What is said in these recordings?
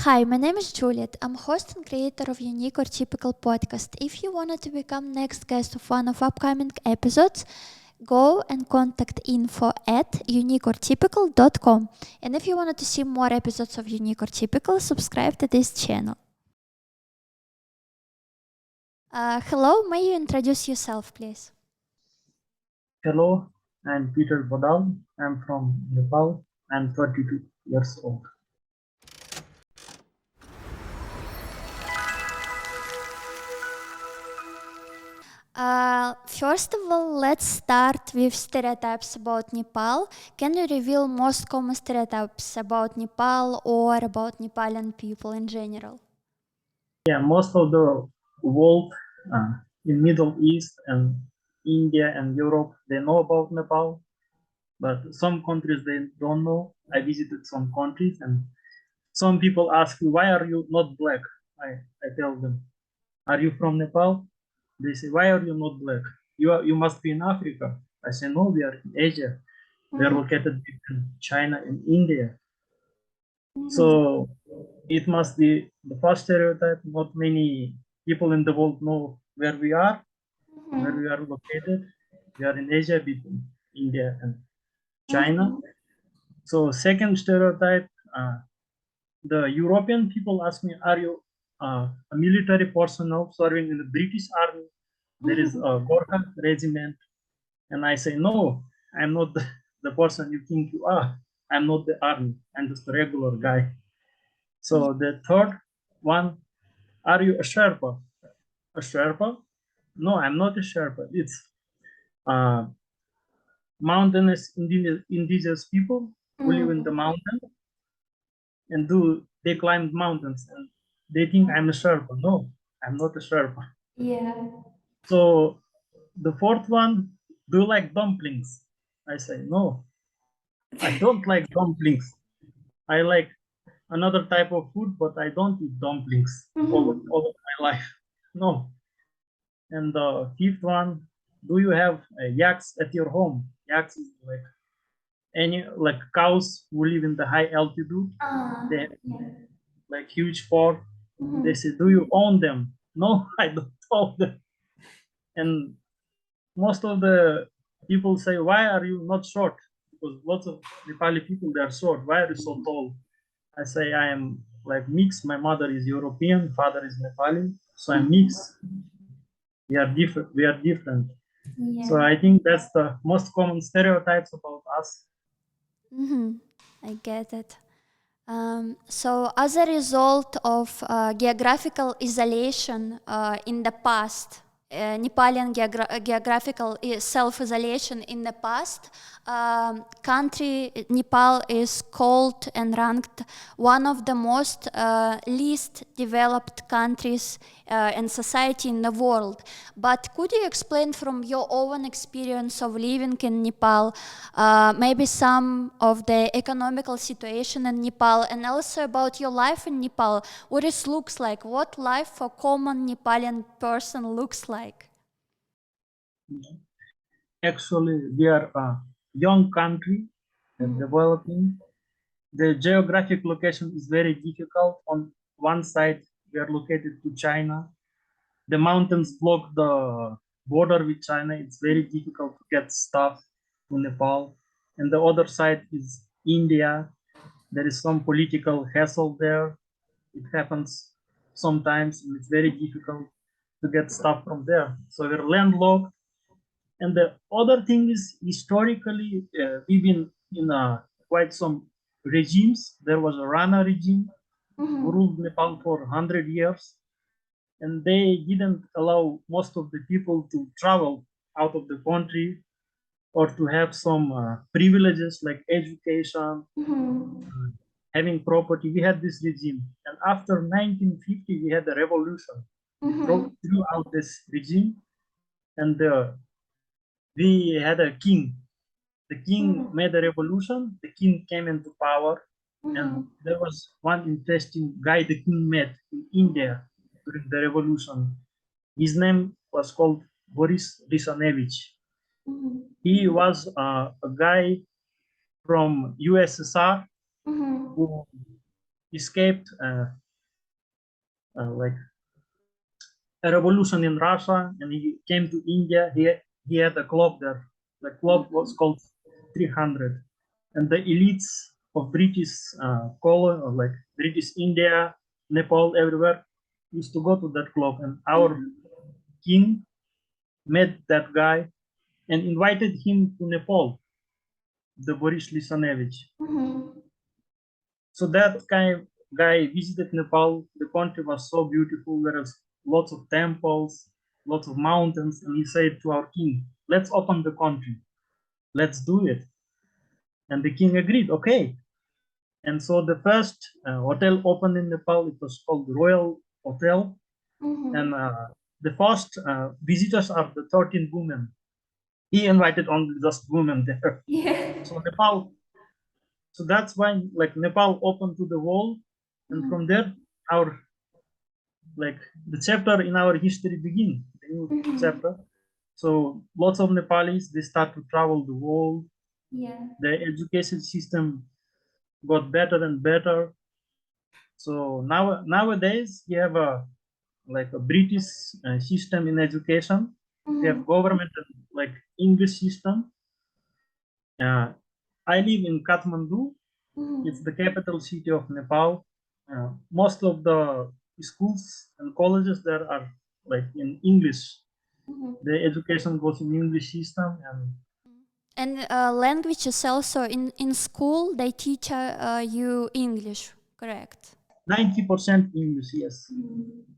Hi, my name is Juliet. I'm host and creator of Unique or Typical podcast. If you wanted to become next guest of one of upcoming episodes, go and contact info@uniqueortypical.com. And if you wanted to see more episodes of Unique or Typical, subscribe to this channel. Hello, may you introduce yourself, please? Hello, I'm Peter Bodal. I'm from Nepal. I'm 32 years old. First of all, let's start with stereotypes about Nepal. Can you reveal most common stereotypes about Nepal or about Nepalian people in general? Yeah, most of the world in Middle East and India and Europe, they know about Nepal, but some countries they don't know. I visited some countries and some people ask me, why are you not black? I tell them, are you from Nepal? They say, why are you not black? You must be in Africa. I say, no, we are in Asia. We are located between China and India. So it must be the first stereotype. Not many people in the world know where we are located. We are in Asia between India and China. So second stereotype, the European people ask me, are you a military personnel serving in the British Army? There is a Gorkha regiment. And I say, no, I'm not the person you think you are. I'm not the army. I'm just a regular guy. So the third one, are you a Sherpa? A Sherpa? No, I'm not a Sherpa. It's uh, mountainous indigenous people who live in the mountain and they climb mountains and they think I'm a Sherpa. No, I'm not a Sherpa. Yeah. So the fourth one, do you like dumplings? I say, no, I don't like dumplings. I like another type of food, but I don't eat dumplings all of my life. No. And the fifth one, do you have yaks at your home? Yaks is like like cows who live in the high altitude. They have like huge fur. They say, do you own them? No, I don't own them. And most of the people say, why are you not short? Because lots of Nepali people, they are short. Why are you so tall? I say I am like mixed. My mother is European, father is Nepali, so I'm mixed. We are different. We are different. So I think that's the most common stereotypes about us. I get it. So, as a result of geographical isolation in the past, Nepalian geographical self-isolation in the past, country Nepal is called and ranked one of the most least developed countries and society in the world. But could you explain from your own experience of living in Nepal, maybe some of the economical situation in Nepal, and also about your life in Nepal, what it looks like, what life for common Nepalian person looks like? Actually, we are a young country and developing. The geographic location is very difficult. On one side, we are located to China. The mountains block the border with China. It's very difficult to get stuff to Nepal. And the other side is India. There is some political hassle there. It happens sometimes, and it's very difficult to get stuff from there. So we're landlocked. And the other thing is, historically, we've been in quite some regimes. There was a Rana regime who ruled Nepal for 100 years, and they didn't allow most of the people to travel out of the country or to have some privileges like education, having property. We had this regime, and after 1950, we had a revolution. We threw out this regime, and we had a king. The king made a revolution. The king came into power, and there was one interesting guy the king met in India during the revolution. His name was called Boris Risonevich. He was a guy from USSR who escaped like a revolution in Russia, and he came to India. He had a club there. The club was called 300, and the elites of British colony, or like British India, Nepal, everywhere, used to go to that club. And our king met that guy and invited him to Nepal, the Boris Lisanevich. So that guy visited Nepal. The country was so beautiful. There was lots of temples, lots of mountains, and he said to our king, "Let's open the country. Let's do it." And the king agreed. Okay. And so the first hotel opened in Nepal. It was called Royal Hotel, and the first visitors are the 13 women. He invited only just women there. Yeah. So Nepal. So that's why like Nepal opened to the world, and from there our like the chapter in our history begin, the new chapter. So lots of Nepalis, they start to travel the world. Yeah. The education system got better and better. So nowadays you have a like a British system in education. We have government and like English system. Uh, I live in Kathmandu. It's the capital city of Nepal. Most of the schools and colleges there are like in English. The education goes in English system, and And language is also in school, they teach you English, correct? 90% English. Yes,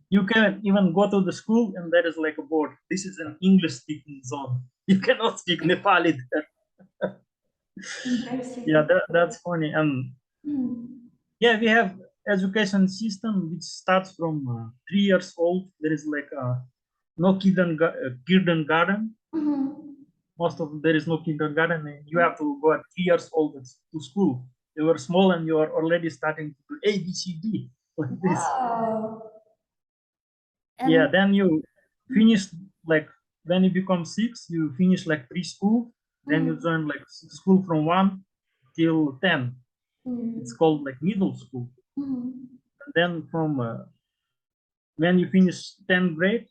you can even go to the school and there is like a board. This is an English speaking zone. You cannot speak Nepali there. Interesting. Yeah, that's funny. And yeah, we have education system which starts from 3 years old. There is like no kindergarten. Most of there is no kindergarten, and you have to go at 3 years old to school. You were small and you are already starting to do A B C D like this. Wow. Yeah, And then you finish like when you become 6, you finish like preschool. Then you join like school from 1 till 10. It's called like middle school. And then from when you finish 10th grade,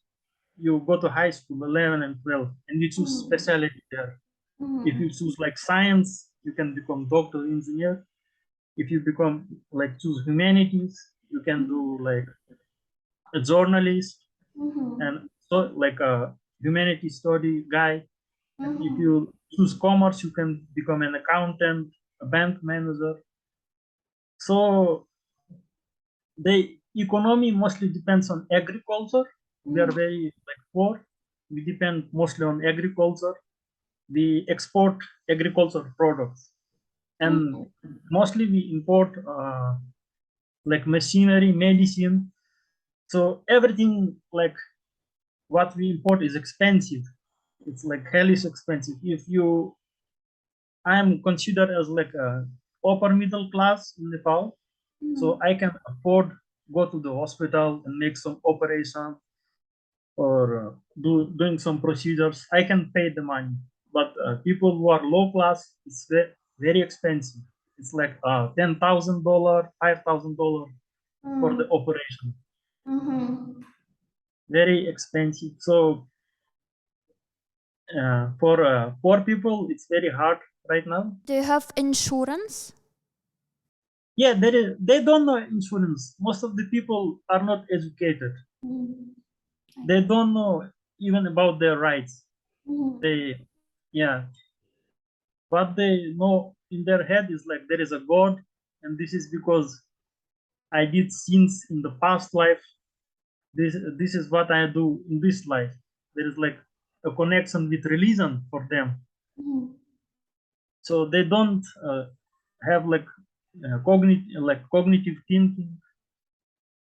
you go to high school, 11 and 12, and you choose specialty there. If you choose like science, you can become doctor, engineer. If you become like choose humanities, you can do like a journalist, and so like a humanity study guy. And if you choose commerce, you can become an accountant, a bank manager. So the economy mostly depends on agriculture. We are very like poor. We depend mostly on agriculture. We export agriculture products, and mostly we import like machinery, medicine. So everything like what we import is expensive. It's like hell is expensive. If you, I am considered as like a upper middle class in Nepal, so I can afford go to the hospital and make some operation or doing some procedures. I can pay the money, but people who are low class, it's very expensive. It's like $10,000, $5,000 for the operation. Very expensive. So for poor people, it's very hard right now. do you have insurance? Yeah, they don't know insurance. Most of the people are not educated. They don't know even about their rights. They, yeah, what they know in their head is like there is a God, and this is because I did sins in the past life. This is what I do in this life. There is like a connection with religion for them, so they don't have like cognitive thinking.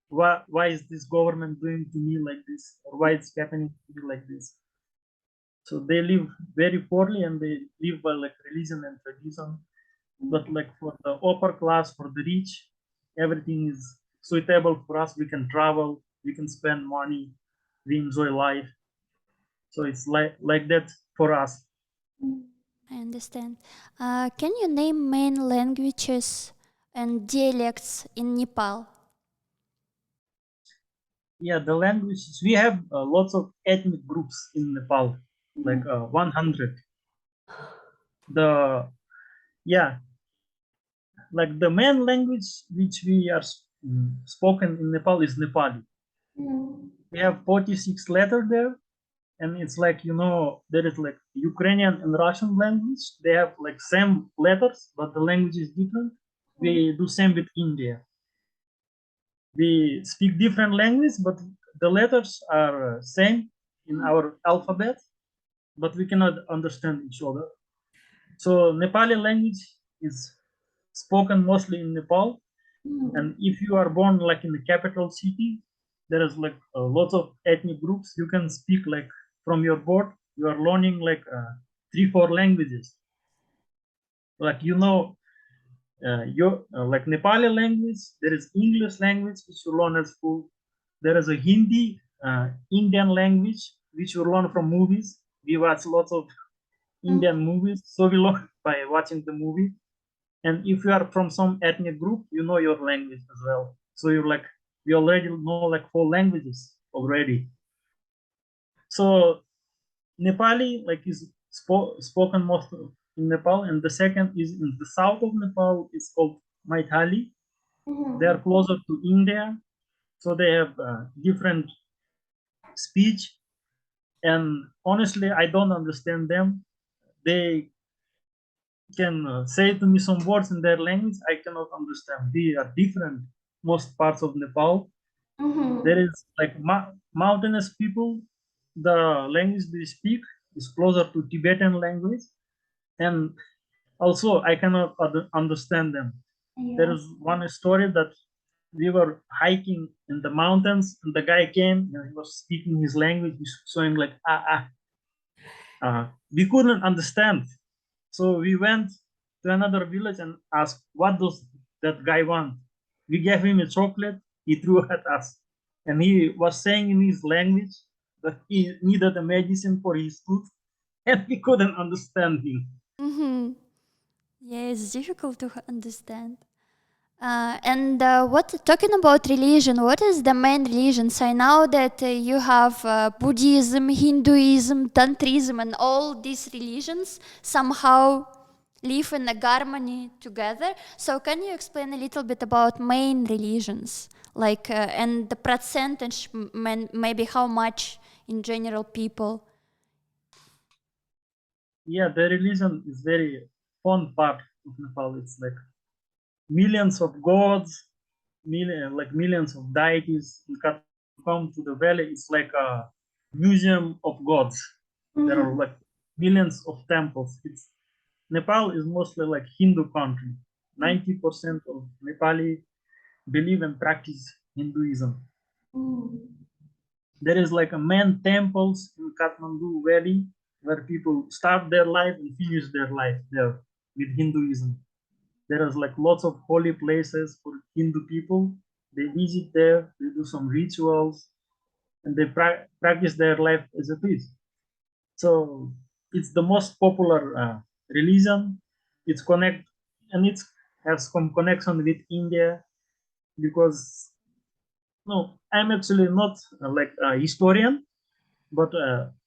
Why is this government doing to me like this, or why it's happening to me like this? So they live very poorly, and they live by like religion and tradition. But like for the upper class, for the rich, everything is suitable for us. We can travel, we can spend money, we enjoy life. So it's like that for us. I understand. Can you name main languages and dialects in Nepal? Yeah, the languages, we have lots of ethnic groups in Nepal, like 100. The Yeah, like the main language which we are spoken in Nepal is Nepali. We have 46 letters there, and it's like, there is like Ukrainian and Russian language. They have like same letters, but the language is different. We do same with India. We speak different language, but the letters are same in our alphabet, but we cannot understand each other. So Nepali language is spoken mostly in Nepal. And if you are born like in the capital city, there is like lots of ethnic groups. You can speak like from your board. You are learning like three, four languages. Like your like Nepali language. There is English language which you learn at school. There is a Hindi, Indian language which you learn from movies. We watch lots of Indian movies, so we learn by watching the movie. And if you are from some ethnic group, you know your language as well. So you're like, we already know like four languages already. So Nepali like is spoken most in Nepal, and the second is in the south of Nepal. It's called Maithali. They are closer to India, so they have different speech. And honestly, I don't understand them. They can say to me some words in their language. I cannot understand. They are different most parts of Nepal. There is like mountainous people. The language they speak is closer to Tibetan language, and also I cannot understand them. There is one story that we were hiking in the mountains, and the guy came and he was speaking his language, showing like we couldn't understand. So we went to another village and asked, "What does that guy want?" We gave him a chocolate. He threw at us, and he was saying in his language that he needed a medicine for his tooth, and we couldn't understand him. Mm-hmm. Yeah, it's difficult to understand. And what talking about religion? What is the main religions? I know that you have Buddhism, Hinduism, Tantrism, and all these religions somehow live in a harmony together. So, can you explain a little bit about main religions, like and the percentage, maybe how much in general people? Yeah, the religion is very fun part of Nepal. It's like millions of gods, millions of deities. You can come to the valley. It's like a museum of gods. There are like millions of temples. It's Nepal is mostly like Hindu country. 90% of Nepali believe and practice Hinduism. There is like a main temples in Kathmandu Valley where people start their life and finish their life there with Hinduism. There is like lots of holy places for Hindu people. They visit there, they do some rituals, and they practice their life as it is. So it's the most popular religion. It's connect and it has some connection with India because no, I'm actually not like a historian, but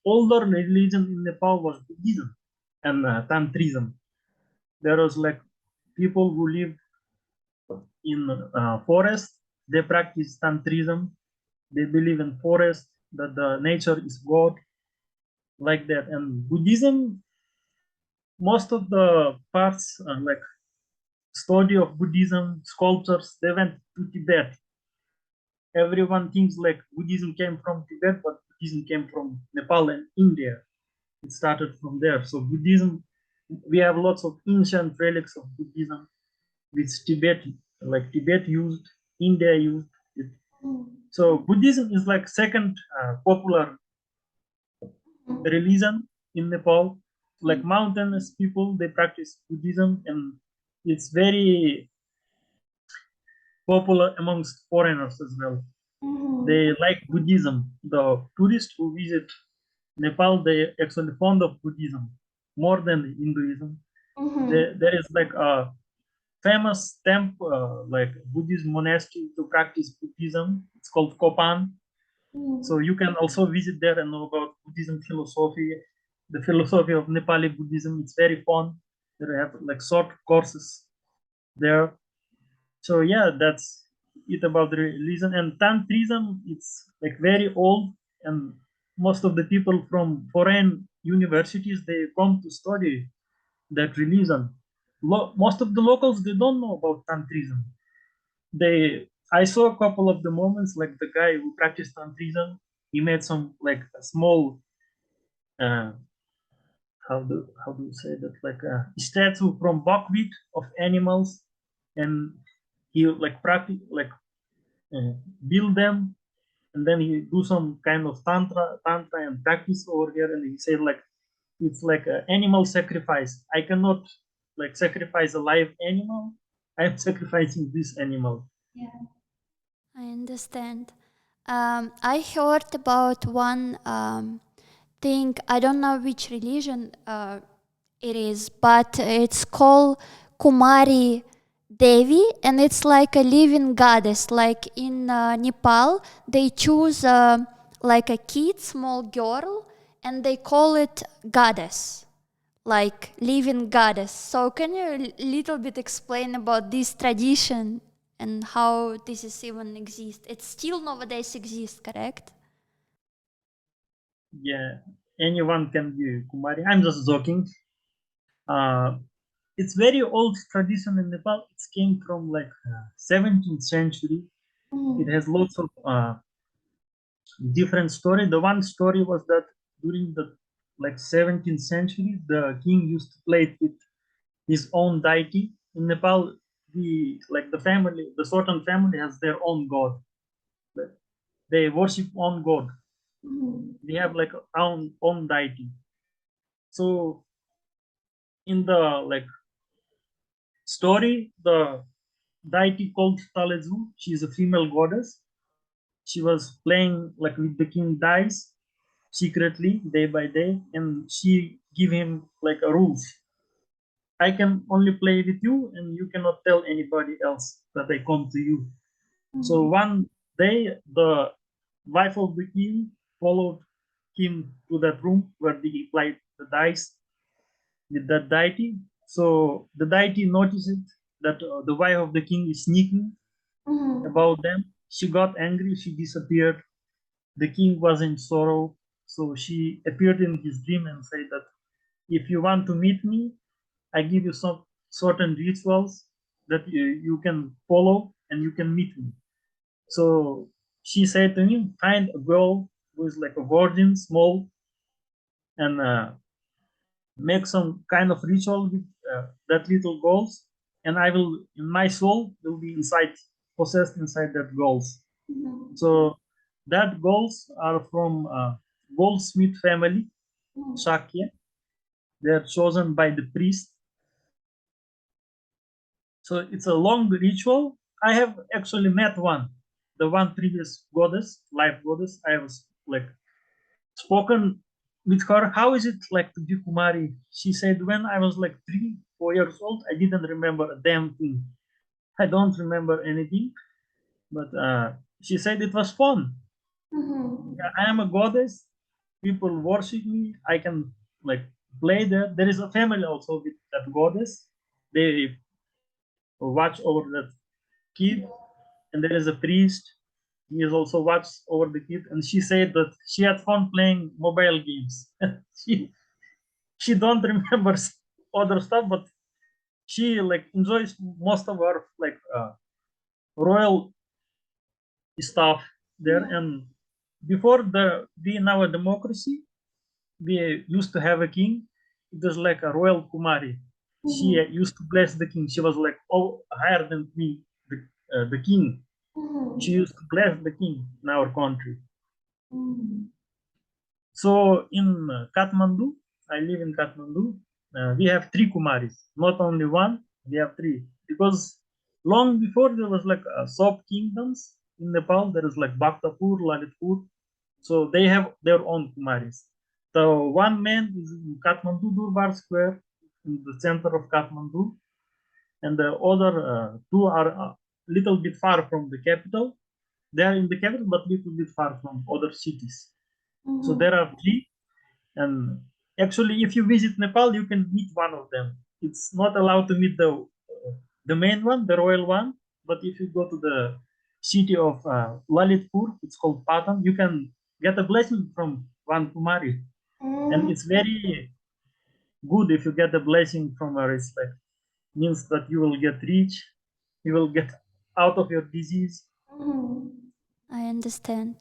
older religion in Nepal was Buddhism and Tantrism. There was like people who live in forest. They practice Tantrism. They believe in forest that the nature is God like that. And Buddhism, most of the parts like study of Buddhism, sculptures, they went to Tibet. Everyone thinks like Buddhism came from Tibet, but Buddhism came from Nepal and India. It started from there. So Buddhism, we have lots of ancient relics of Buddhism, which Tibet used, India used it. So Buddhism is like second popular religion in Nepal. Like mountainous people, they practice Buddhism, and it's very popular amongst foreigners as well. They like Buddhism. The tourists who visit Nepal, they actually fond of Buddhism more than Hinduism. There is like a famous temple, like Buddhist monastery to practice Buddhism. It's called Kopan. So you can also visit there and know about Buddhism philosophy, the philosophy of Nepali Buddhism. It's very fun. They have like short courses there. So yeah, that's it about the religion. And Tantrism, it's like very old, and most of the people from foreign universities they come to study that religion. Most of the locals they don't know about Tantrism. I saw a couple of the moments like the guy who practiced Tantrism. He made some like a small uh, how do you say that, like a statue from buckwheat of animals, and he like practice like uh, build them, and then he do some kind of tantra and practice over here, and he said like it's like an animal sacrifice. I cannot like sacrifice a live animal. I'm sacrificing this animal. I understand. I heard about one thing. I don't know which religion it is, but it's called Kumari Devi, and it's like a living goddess. Like in Nepal, they choose like a kid, small girl, and they call it goddess, like living goddess. So can you a little bit explain about this tradition and how this is even exist? It still nowadays exists, correct? Yeah, anyone can be Kumari. I'm just joking. Uh, it's very old tradition in Nepal. It came from like 17th century. It has lots of different story. The one story was that during the like 17th century, the king used to play it with his own deity. In Nepal, the Sultan family has their own god. They worship own god. They have like own deity. So in the like story, the deity called Talezu, she is a female goddess. She was playing like with the king dies secretly day by day, and she give him like a rules. I can only play with you, and you cannot tell anybody else that I come to you. So one day, the wife of the king followed him to that room where he played the dice with that deity. So the deity noticed that the wife of the king is sneaking about them. She got angry. She disappeared. The king was in sorrow. So she appeared in his dream and said that if you want to meet me, I give you some certain rituals that you can follow and you can meet me. So she said to him, find a girl who is like a virgin, small, and make some kind of ritual with that little girls, and I will, in my soul, will be inside, possessed inside that girls. So that girls are from goldsmith family, Shakya. They are chosen by the priest. So it's a long ritual. I have actually met one, the one previous goddess, life goddess. I was like spoken with her. How is it like to be Kumari? She said, when I was like 3, 4 years old, I didn't remember a damn thing. I don't remember anything, but she said it was fun. Yeah, I am a goddess. People worship me. I can like play there. There is a family also with that goddess. They watch over that kid, and there is a priest. He is also watched over the kid, and she said that she had fun playing mobile games. She don't remember other stuff, but she like enjoys most of her like royal stuff there. And before being now a democracy, we used to have a king. It was like a royal Kumari. She used to bless the king. She was like higher than me, the king. She used to bless the king in our country. So in Kathmandu, I live in Kathmandu. We have three Kumaris, not only one. We have three because long before there was like sub kingdoms in Nepal. There is like Bhaktapur, Lalitpur. So they have their own Kumaris. So one man is in Kathmandu Durbar Square in the center of Kathmandu, and the other two are a little bit far from the capital. They are in the capital, but little bit far from other cities. So there are three, and actually, if you visit Nepal, you can meet one of them. It's not allowed to meet the main one, the royal one. But if you go to the city of Lalitpur, it's called Patan, you can get a blessing from one Kumari, and it's very good if you get a blessing from her. It's like means that you will get rich, you will get out of your disease. I understand.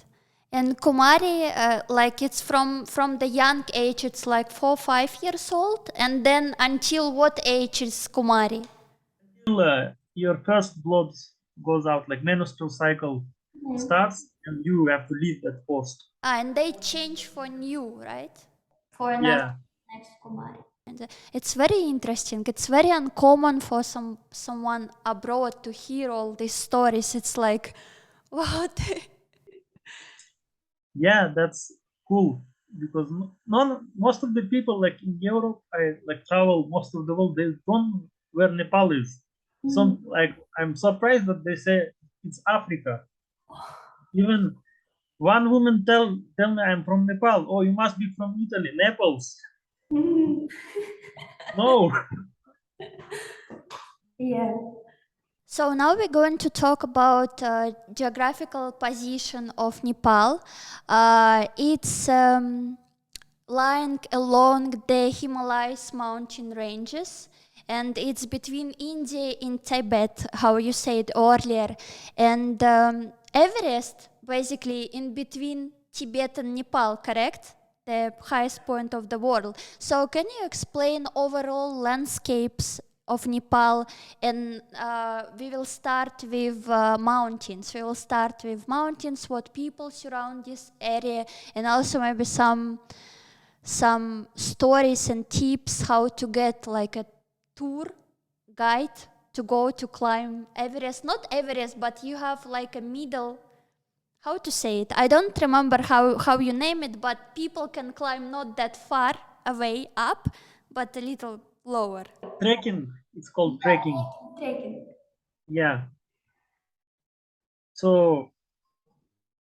And Kumari, like it's from the young age, it's like 4, 5 years old, and then until what age is Kumari? Till your first blood goes out, like menstrual cycle starts, and you have to leave that post. And they change for new, right? For another Yeah, next Kumari. And it's very interesting. It's very uncommon for someone abroad to hear all these stories. It's like, what? yeah, that's cool because none most of the people like in Europe, I like travel most of the world. They don't know where Nepal is. Some like I'm surprised that they say it's Africa. Even one woman tell me I'm from Nepal. Oh, you must be from Italy, Naples. No. Yeah. So now we're going to talk about geographical position of Nepal. It's lying along the Himalayas mountain ranges, and it's between India and Tibet, how you said earlier, and Everest, basically in between Tibet and Nepal, correct? The highest point of the world. So can you explain overall landscapes of Nepal? And we will start with mountains. We will start with mountains, what people surround this area, and also maybe some stories and tips how to get like a tour guide to go to climb Everest. Not Everest, but you have like a middle, how to say it? I don't remember how you name it, but people can climb not that far away up, but a little lower. Trekking. It's called trekking. Trekking. Yeah. So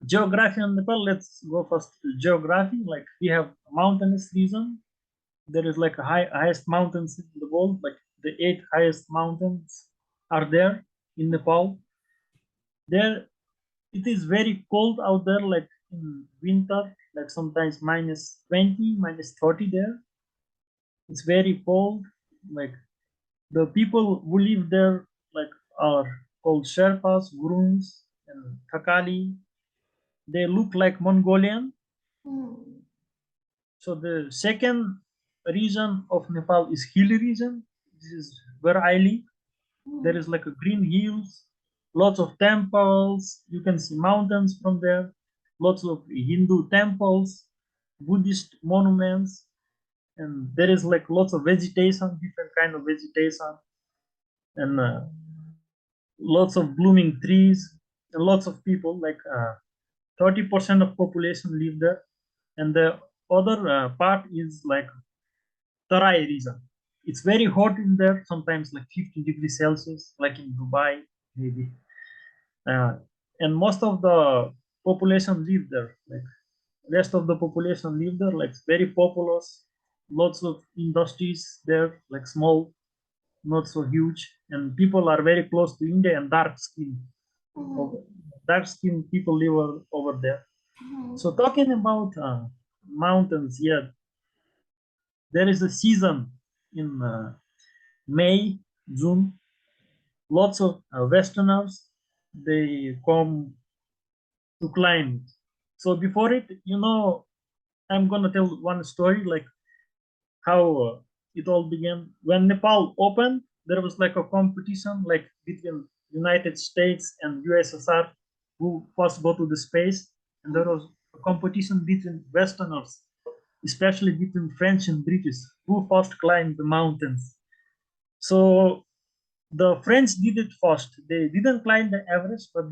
geography on Nepal. Let's go first to geography. Like we have mountainous region. There is like a highest mountains in the world. Like the 8 highest mountains are there in Nepal. There it is very cold out there. Like in winter, like sometimes -20, -30 there. It's very cold. Like the people who live there like are called Sherpas, Gurungs, and Thakali. They look like Mongolian. So the second region of Nepal is hilly region. This is where I live. There is like a green hills, lots of temples. You can see mountains from there. Lots of Hindu temples, Buddhist monuments, and there is like lots of vegetation, different kind of vegetation, and lots of blooming trees, and lots of people. Like 30% of population live there, and the other part is like Tarai region. It's very hot in there, sometimes like 50 degrees Celsius, like in Dubai, maybe. Uh, and most of the population live there. Like rest of the population live there. Like it's very populous. Lots of industries there, like small, not so huge. And people are very close to India and dark skin. Dark skin people live over there. So talking about mountains, yeah, there is a season in May, June. Lots of Westerners they come to climb. So before it, I'm gonna tell one story like how it all began. When Nepal opened, there was like a competition like between United States and USSR who first go to the space, and there was a competition between Westerners, especially between French and British, who first climbed the mountains. So the French did it first. They didn't climb the Everest, but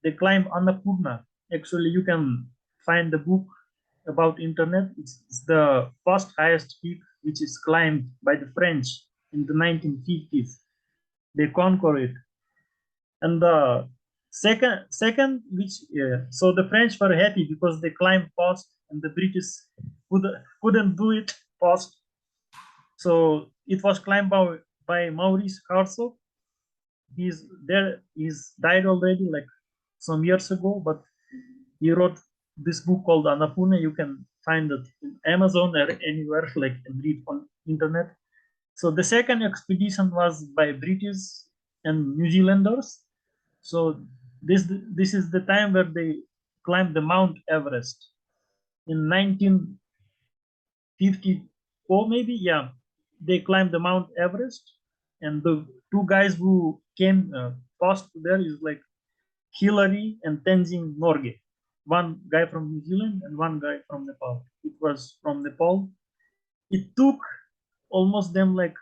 they climbed Annapurna. Actually, you can find the book about internet. It's the first highest peak which is climbed by the French in the 1950s. they conquer it. And the second which so the French were happy because they climbed fast and the British could, couldn't do it fast. So it was climbed by Maurice Hartsock. He's died already like some years ago, but he wrote this book called Annapurna. You can find it in Amazon or anywhere, like and read on internet. So the second expedition was by British and New Zealanders. So this is the time where they climbed the Mount Everest in 1954, maybe. Yeah, they climbed the Mount Everest, and the two guys who came first there is like Hillary and Tenzing Norgay. One guy from New Zealand and one guy from Nepal. It was from Nepal. It took almost them like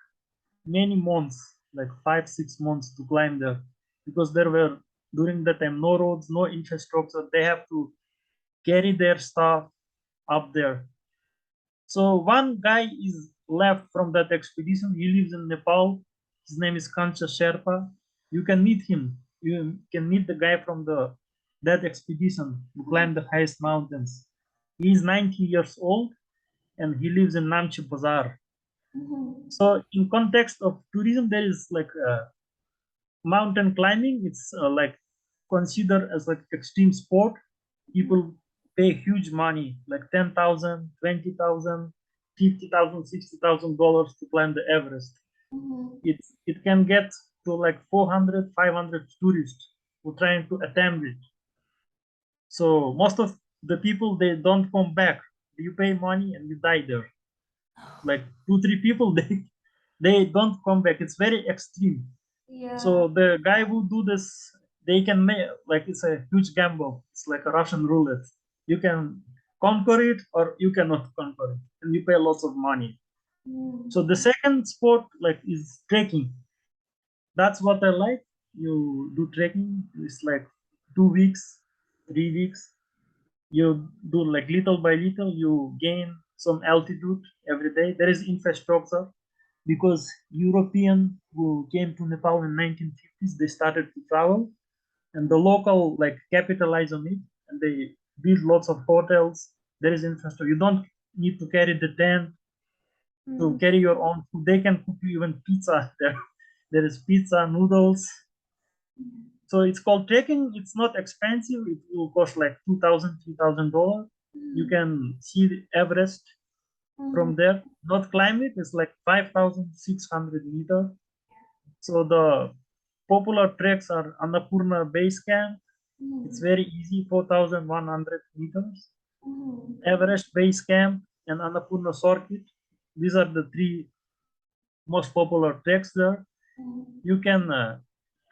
many months, like 5 6 months to climb there, because there were during that time no roads, no infrastructure. They have to carry their stuff up there. So one guy is left from that expedition. He lives in Nepal. His name is Kancha Sherpa. You can meet him. You can meet the guy from the that expedition who climbed the highest mountains. He is 90 years old and he lives in Namche Bazaar. So in context of tourism, there is like mountain climbing. It's like considered as like extreme sport. People pay huge money, like 10,000, 20,000, 50,000, $60,000 to climb the Everest. It can get to like 400, 500 tourists who trying to attempt it. So most of the people they don't come back. You pay money and you die there. Like 2 3 people they don't come back. It's very extreme. Yeah. So the guy who do this, they can make like it's a huge gamble. It's like a Russian roulette. You can conquer it or you cannot conquer it, and you pay lots of money. So the second sport like is trekking. That's what I like. You do trekking. It's like 2 weeks, 3 weeks. You do like little by little. You gain some altitude every day. There is infrastructure because European who came to Nepal in 1950s, they started to travel, and the local like capitalize on it, and they build lots of hotels. There is infrastructure. You don't need to carry the tent to carry your own food. They can cook you even pizza there. There is pizza, noodles. So it's called trekking. It's not expensive. It will cost like 2,000, $3,000. You can see the Everest from there. Not climb it. It's like 5,600 meters. So the popular treks are Annapurna Base Camp. It's very easy, 4,100 meters. Everest Base Camp and Annapurna Circuit. These are the three most popular treks there. You can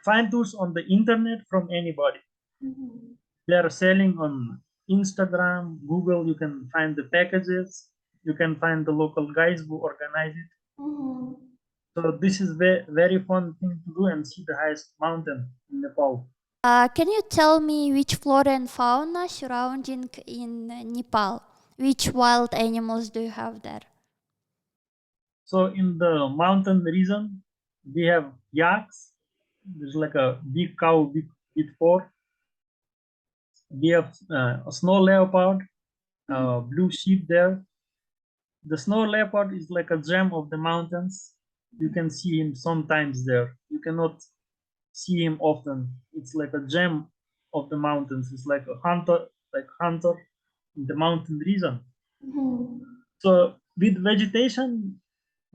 find those on the internet from anybody. They are selling on Instagram, Google. You can find the packages. You can find the local guys who organize it. So this is very fun thing to do and see the highest mountain in Nepal. Can you tell me which flora and fauna surrounding in Nepal? Which wild animals do you have there? So in the mountain region, we have yaks. There's like a big cow with four. We have a snow leopard, blue sheep there. The snow leopard is like a gem of the mountains. You can see him sometimes there. You cannot see him often. It's like a gem of the mountains. It's like hunter in the mountain region. So with vegetation,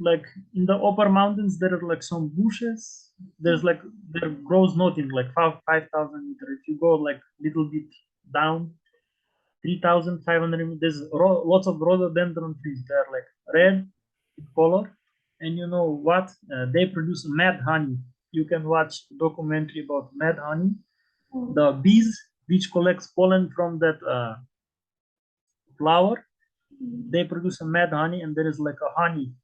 like in the upper mountains, there are like some bushes. There's like there grows nothing, like 5,000 meters. If you go like little bit down, 3,500 meters, there's lots of rhododendron trees. They're like red in color, and you know what? They produce mad honey. You can watch a documentary about mad honey. The bees which collects pollen from that flower, they produce a mad honey, and there is like a honey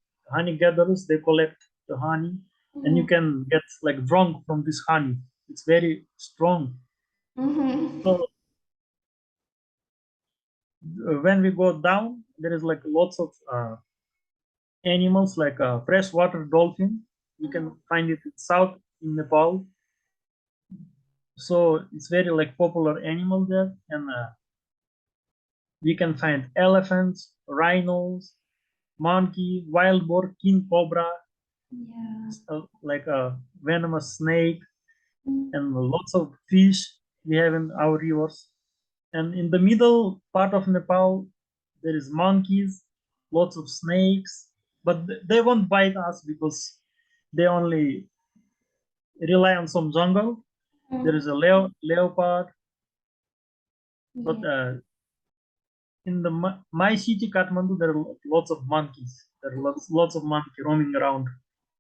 gatherers. They collect the honey, and you can get like drunk from this honey. It's very strong. So when we go down, there is like lots of animals like a freshwater dolphin. You can find it in South in Nepal. So it's very like popular animal there, and we can find elephants, rhinos, monkey, wild boar, king cobra, like a venomous snake, and lots of fish we have in our rivers. And in the middle part of Nepal, there is monkeys, lots of snakes, but they won't bite us because they only rely on some jungle. There is a leopard, but in the my city, Kathmandu, there are lots of monkeys. There are lots of monkeys roaming around.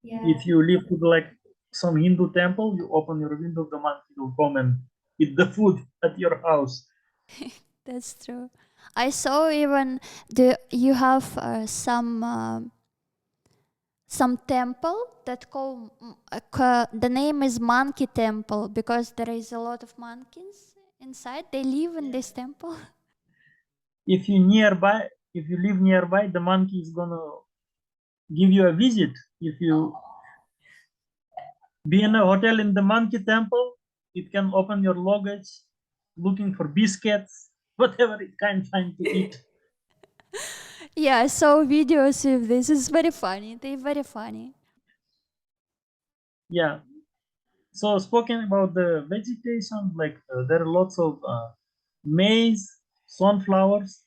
If you live to like some Hindu temple, you open your window, the monkey will come and eat the food at your house. That's true. I saw even the you have some temple that the name is Monkey Temple because there is a lot of monkeys inside. They live in this temple. If you live nearby, the monkey is gonna give you a visit. If you be in a hotel in the monkey temple, it can open your luggage, looking for biscuits, whatever it can find to eat. Yeah, I saw videos of this. It's very funny. They're very funny. Yeah. So speaking about the vegetation, like there are lots of maize, sunflowers,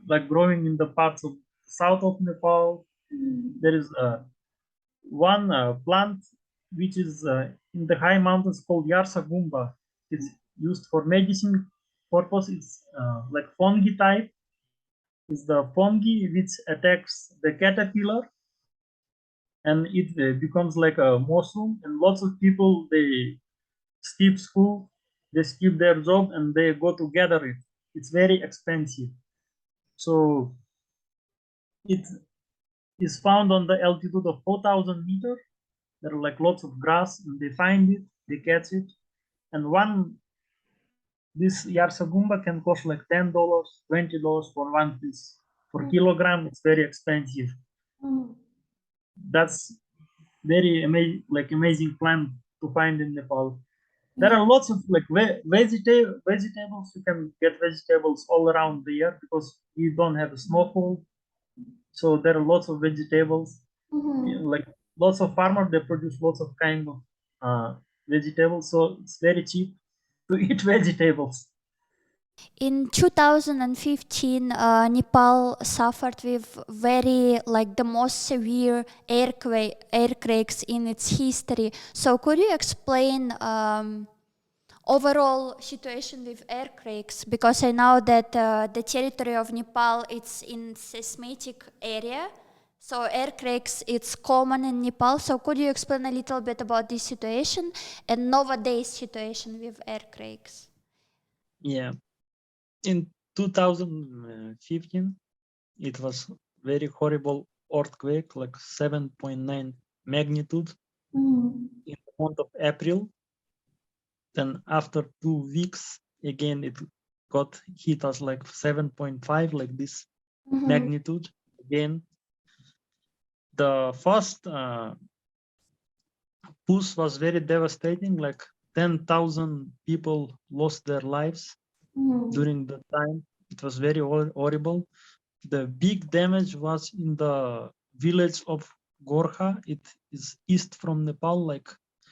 like growing in the parts of south of Nepal. There is one plant which is in the high mountains called Yarsagumba. It's used for medicine purpose. It's like fungi type. It's the fungi which attacks the caterpillar and it becomes like a mushroom. And lots of people they skip school, they skip their job, and they go to gather it. It's very expensive. So it is found on the altitude of 4,000 meters. There are like lots of grass, and they find it, they catch it, and one this yarsagumba can cost like $10, $20 for one piece. For kilogram, it's very expensive. That's very amazing, like amazing plant to find in Nepal. There are lots of like vegetables. You can get vegetables all around the year because we don't have a snowfall. So there are lots of vegetables. Like lots of farmers, they produce lots of kind of vegetables. So it's very cheap to eat vegetables. In 2015, Nepal suffered with very like the most severe earthquakes in its history. So could you explain overall situation with earthquakes? Because I know that the territory of Nepal it's in seismic area. So earthquakes it's common in Nepal. So could you explain a little bit about this situation and nowadays situation with earthquakes? Yeah, in 2015, it was very horrible earthquake, like 7.9 magnitude in the month of April. Then after 2 weeks, again it got hit us like 7.5, like this magnitude. Again, the first push was very devastating. Like 10,000 people lost their lives during the time. It was very horrible. The big damage was in the village of Gorkha. It is east from Nepal, like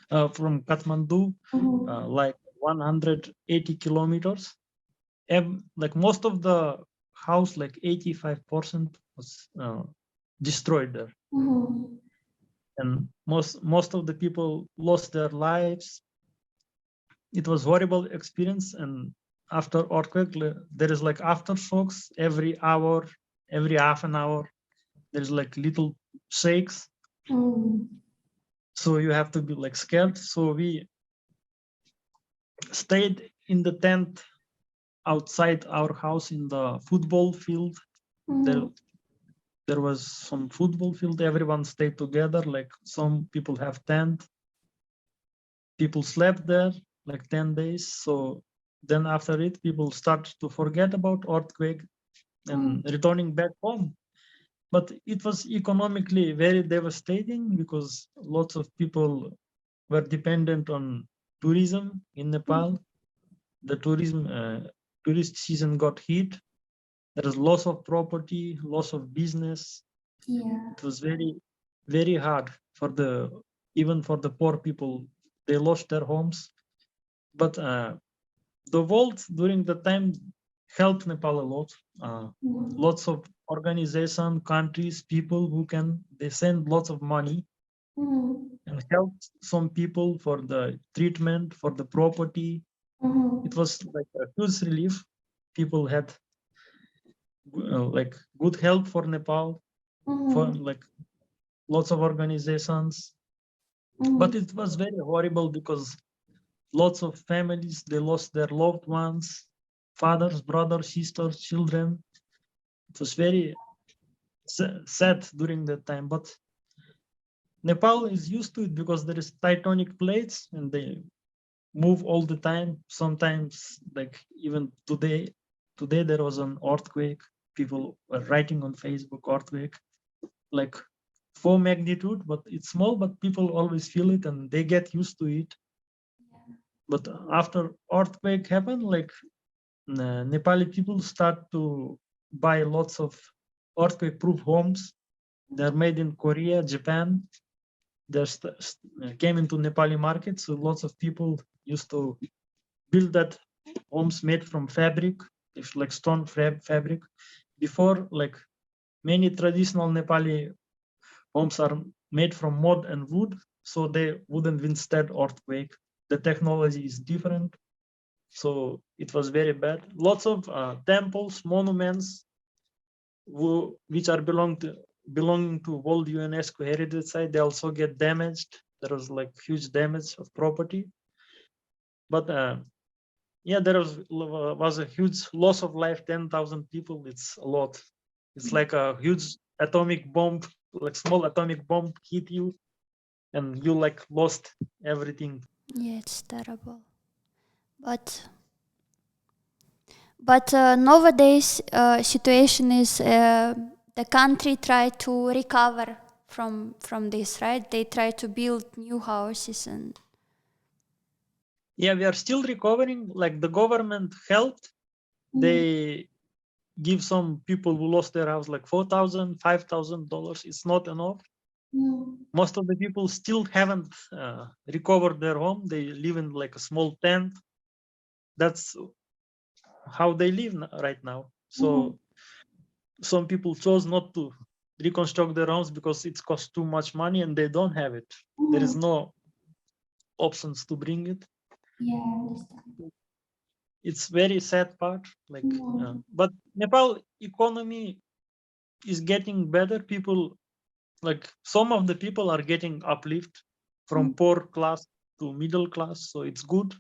from Kathmandu, like 180 kilometers. Like most of the house, like 85% was destroyed there. And most of the people lost their lives. It was horrible experience. And after earthquake, there is like aftershocks every hour, every half an hour. There's like little shakes. So you have to be like scared. So we stayed in the tent outside our house in the football field. There was some football field. Everyone stayed together. Like some people have tent. People slept there like 10 days. So then after it, people start to forget about earthquake and returning back home. But it was economically very devastating because lots of people were dependent on tourism in Nepal. The tourist season got hit. There was loss of property, loss of business. Yeah. It was very, very hard even for the poor people. They lost their homes. But the world during the time helped Nepal a lot. Lots of organization, countries, people they send lots of money and helped some people for the treatment, for the property. It was like a huge relief. People had like good help for Nepal, for like lots of organizations. But it was very horrible because lots of families, they lost their loved ones, fathers, brothers, sisters, children. It was very sad during that time. But Nepal is used to it because there is tectonic plates and they move all the time. Sometimes, like even today there was an earthquake. People were writing on Facebook, earthquake, like 4 magnitude, but it's small, but people always feel it and they get used to it. But after earthquake happened, like Nepali people start to buy lots of earthquake-proof homes. They're made in Korea, Japan. They came into Nepali market, so lots of people used to build that homes made from fabric, it's like stone fabric. Before, like many traditional Nepali homes are made from mud and wood, so they wouldn't withstand earthquake. The technology is different, so it was very bad. Lots of temples, monuments, which are belonging to World UNESCO Heritage Site, they also get damaged. There was like huge damage of property, but yeah, there was a huge loss of life. 10,000 people. It's a lot. It's like a huge atomic bomb, like small atomic bomb hit you, and you like lost everything. Yeah, it's terrible. But nowadays situation is the country try to recover from this, right? They try to build new houses and Yeah, we are still recovering. Like the government helped. They give some people who lost their house like $4,000, $5,000. It's not enough. Most of the people still haven't recovered their home. They live in like a small tent. That's how they live right now. So some people chose not to reconstruct their homes because it costs too much money and they don't have it. There is no options to bring it. yeah, I understand. It's very sad part. Like, but Nepal economy is getting better. People, like some of the people are getting uplift from poor class to middle class, so it's good.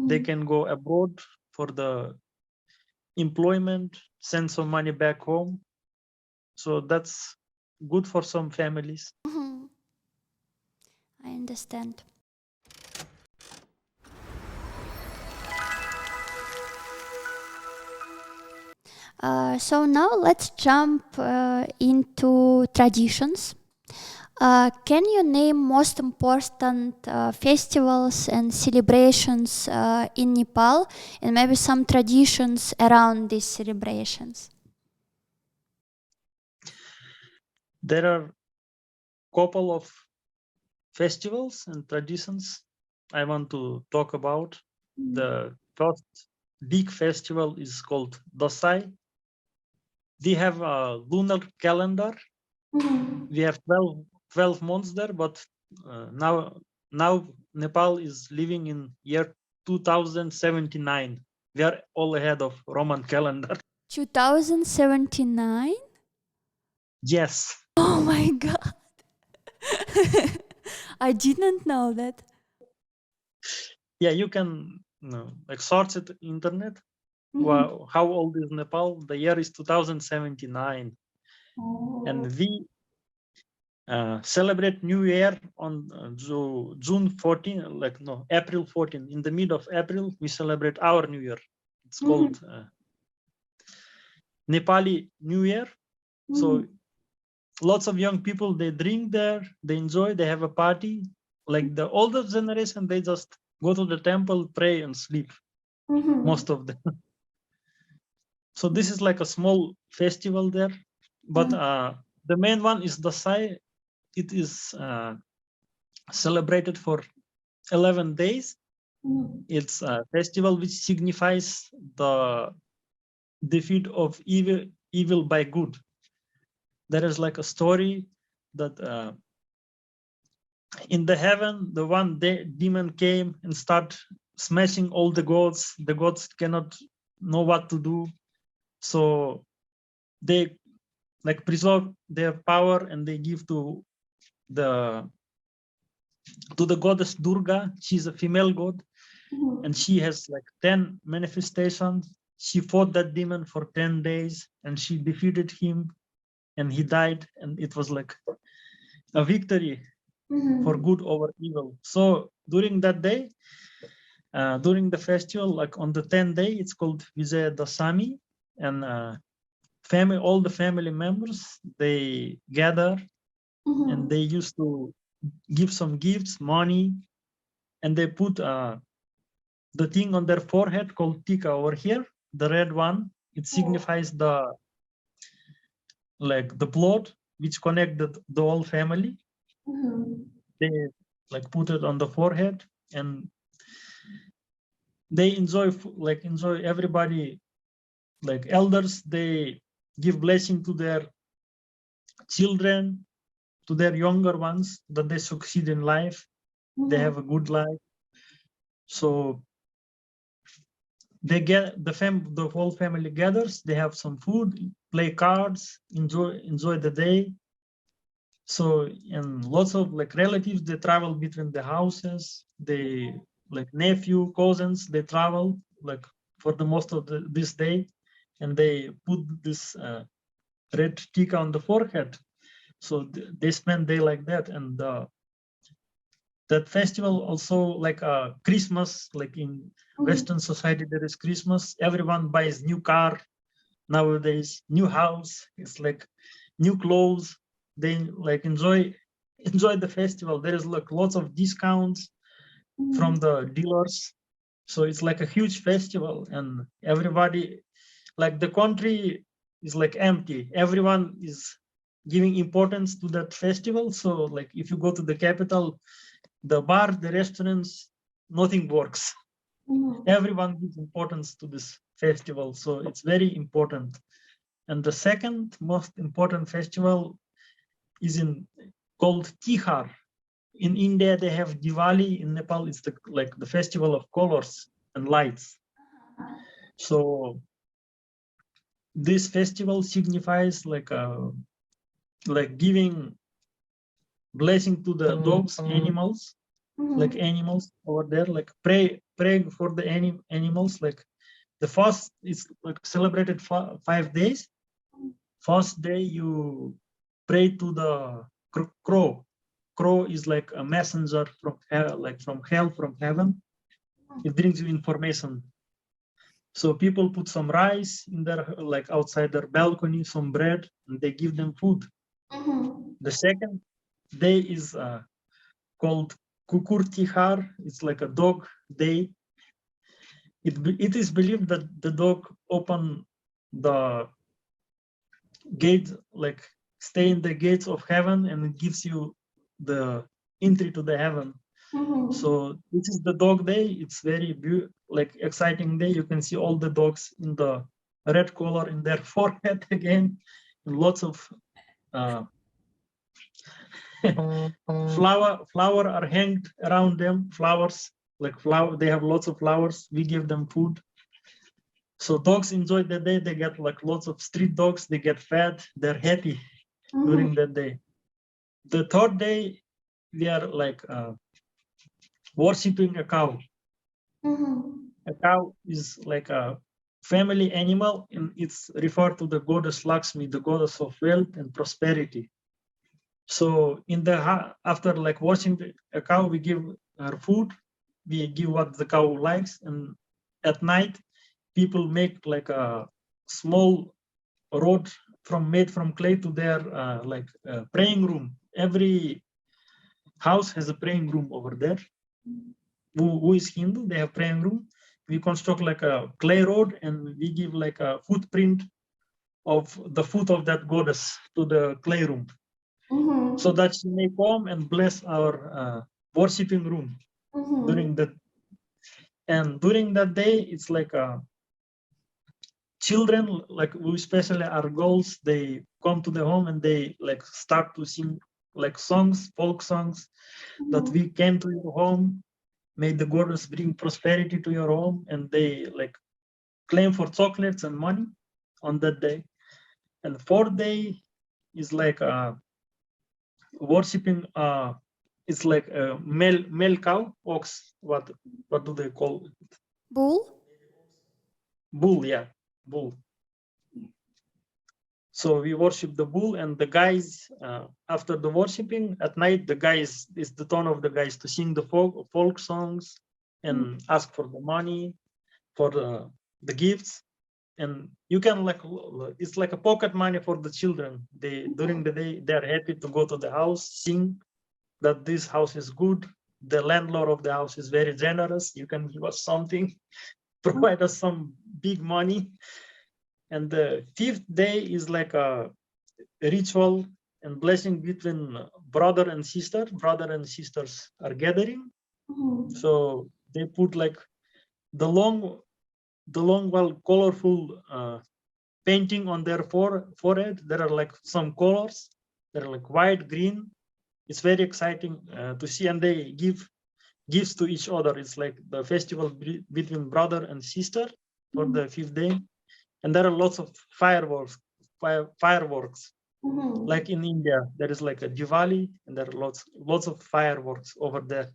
They can go abroad for the employment, send some money back home, so that's good for some families. I understand. So now let's jump into traditions. Can you name most important festivals and celebrations in Nepal, and maybe some traditions around these celebrations? There are couple of festivals and traditions I want to talk about. The first big festival is called Dasai. We have a lunar calendar. We have 12 months there, but now Nepal is living in year 2079. We are all ahead of Roman calendar. 2079? Yes. Oh my god. I didn't know that. Yeah, you can like search it internet. Wow, how old is Nepal? The year is 2079, and we celebrate New Year on June 14, like no, April 14. In the mid of April, we celebrate our New Year. It's called Nepali New Year. So lots of young people, they drink there, they enjoy, they have a party. like the older generation, they just go to the temple, pray and sleep, most of them. So this is like a small festival there, but the main one is the Sai. It is celebrated for 11 days. It's a festival which signifies the defeat of evil by good. There is like a story that in the heaven, the one demon came and start smashing all the gods. The gods cannot know what to do, so they like preserve their power and they give to the goddess Durga. She's a female god, and she has like 10 manifestations. She fought that demon for 10 days and she defeated him, and he died, and it was like a victory for good over evil. So during that day, during the festival, like on the 10th day, it's called Vijaya Dasami, and all the family members, they gather and they used to give some gifts, money, and they put the thing on their forehead called tika over here, the red one. It signifies the blood which connected the whole family. They like put it on the forehead, and they enjoy everybody, like elders, they give blessing to their children, to their younger ones, that they succeed in life, they have a good life. So they get the whole family gathers, they have some food, play cards, enjoy the day. So, and lots of like relatives, they travel between the houses, they like nephew, cousins, they travel like for the most of this day, and they put this red tika on the forehead. So they spend day like that. And that festival also like Christmas, like in Western society, there is Christmas. Everyone buys new car nowadays, new house. It's like new clothes. They like enjoy the festival. There is like lots of discounts from the dealers. So it's like a huge festival, and everybody, like the country is like empty. Everyone is giving importance to that festival. So like if you go to the capital, the bar, the restaurants, nothing works. Everyone gives importance to this festival. So it's very important. And the second most important festival is called Tihar. In India, they have Diwali. In Nepal, it's the festival of colors and lights. So this festival signifies like giving blessing to the dogs, animals, like animals over there, like praying for the animals. Like the fast is like celebrated 5 days. First day you pray to the crow. Crow is like a messenger from hell, from heaven. It brings you information. So people put some rice in their, like outside their balcony, some bread, and they give them food. The second day is called Kukur Tihar. It's like a dog day. It is believed that the dog open the gate, like stay in the gates of heaven, and it gives you the entry to the heaven. So this is the dog day. It's very exciting day. You can see all the dogs in the red color in their forehead again, and lots of flower are hanged around them. Flowers, they have lots of flowers. We give them food. So dogs enjoy the day. They get like lots of street dogs. They get fed. They're happy during that day. The third day, we are like worshipping a cow. A cow is like a family animal, and it's referred to the goddess Lakshmi, the goddess of wealth and prosperity. So after like washing a cow, we give her food, we give what the cow likes, and at night people make like a small road made from clay to their praying room. Every house has a praying room over there. Who is Hindu, they have praying room. We construct like a clay road and we give like a footprint of the foot of that goddess to the clay room, so that she may come and bless our worshiping room during that. And during that day, it's like children, like we especially our girls, they come to the home and they like start to sing like songs, folk songs, that we came to your home, may the goddess bring prosperity to your home, and they like claim for chocolates and money on that day. And fourth day is like worshipping. It's like a male cow, ox. What do they call it? Bull? Bull, yeah, bull. So we worship the bull, and the guys, after the worshiping at night, the guys, it's the turn of the guys to sing the folk songs and ask for the money, for the gifts. And you can like, it's like a pocket money for the children. They during the day they are happy to go to the house, sing that this house is good. The landlord of the house is very generous. You can give us something, provide us some big money. And the fifth day is like a ritual and blessing between brother and sister. Brother and sisters are gathering. So they put like the long, well, colorful painting on their forehead. There are like some colors. They're like white, green. It's very exciting to see, and they give gifts to each other. It's like the festival between brother and sister for the fifth day. And there are lots of fireworks. Like in India, there is like a Diwali, and there are lots of fireworks over there.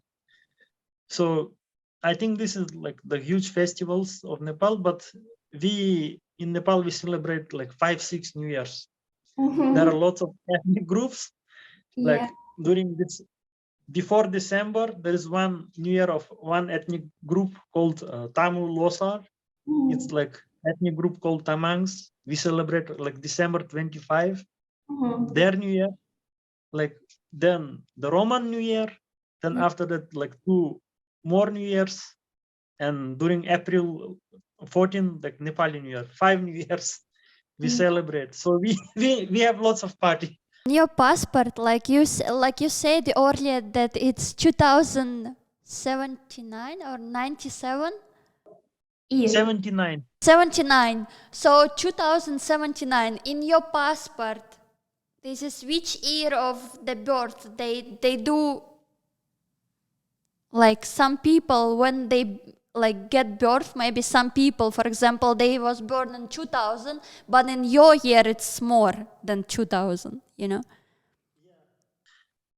So I think this is like the huge festivals of Nepal, but in Nepal, we celebrate like 5-6 New Years. There are lots of ethnic groups. Like during this, before December, there is one New Year of one ethnic group called Tamil Losar. It's like ethnic group called Tamangs. We celebrate like December 25, their New Year. Like then the Roman New Year. Then after that, like 2 more New Years. And during April 14, like Nepali New Year, 5 New Years we celebrate. So we have lots of party. In your passport, like you said earlier, that it's 2079 or 97 year. 79. 79. So 2079 in your passport. This is which year of the birth they do. Like some people when they like get birth, maybe some people, for example, they was born in 2000, but in your year it's more than 2000, you know.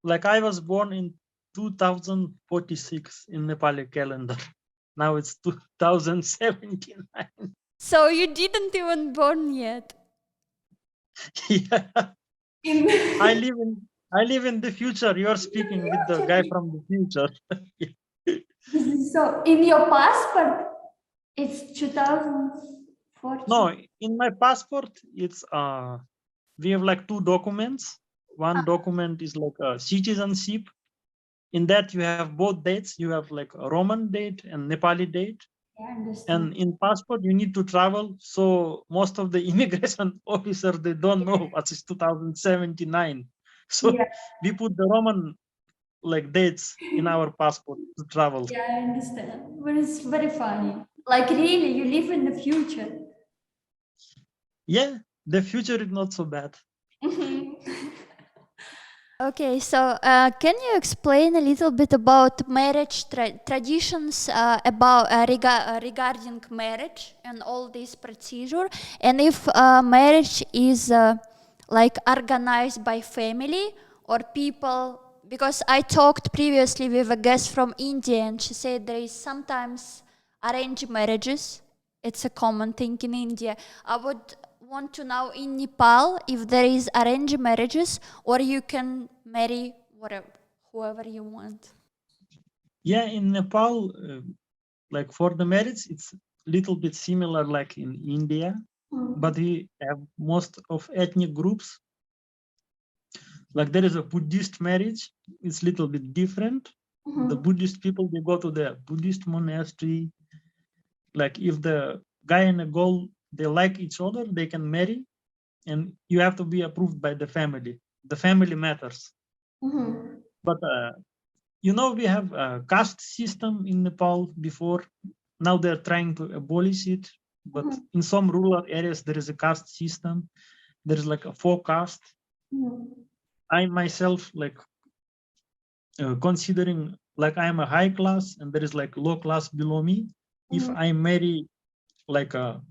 Like I was born in 2046 in Nepali calendar. Now it's 2079. So you didn't even born yet. Yeah. I live in the future. You are speaking with the guy from the future. So in your passport, it's 2040. No, in my passport, it's we have like 2 documents. One document is like a citizenship. In that you have both dates. You have like a Roman date and Nepali date. Yeah, I understand. And in passport you need to travel. So most of the immigration officers, they don't know what is 2079. So we put the Roman like dates in our passport to travel. Yeah, I understand. But it's very funny. Like really, you live in the future. Yeah, the future is not so bad. Okay, so can you explain a little bit about marriage traditions, regarding marriage and all this procedure, and if marriage is like organized by family or people? Because I talked previously with a guest from India, and she said there is sometimes arranged marriages. It's a common thing in India. I would want to know in Nepal if there is arranged marriages or you can marry whoever you want. Yeah, in Nepal, like for the marriage, it's a little bit similar like in India, but we have most of ethnic groups. Like there is a Buddhist marriage. It's a little bit different. The Buddhist people, they go to the Buddhist monastery. Like if the guy and the girl, they like each other, they can marry, and you have to be approved by the family. The family matters. But you know, we have a caste system in Nepal before. Now they're trying to abolish it. But in some rural areas, there is a caste system. There is like a four caste. I myself, like considering like I'm a high class and there is like low class below me. If I marry like a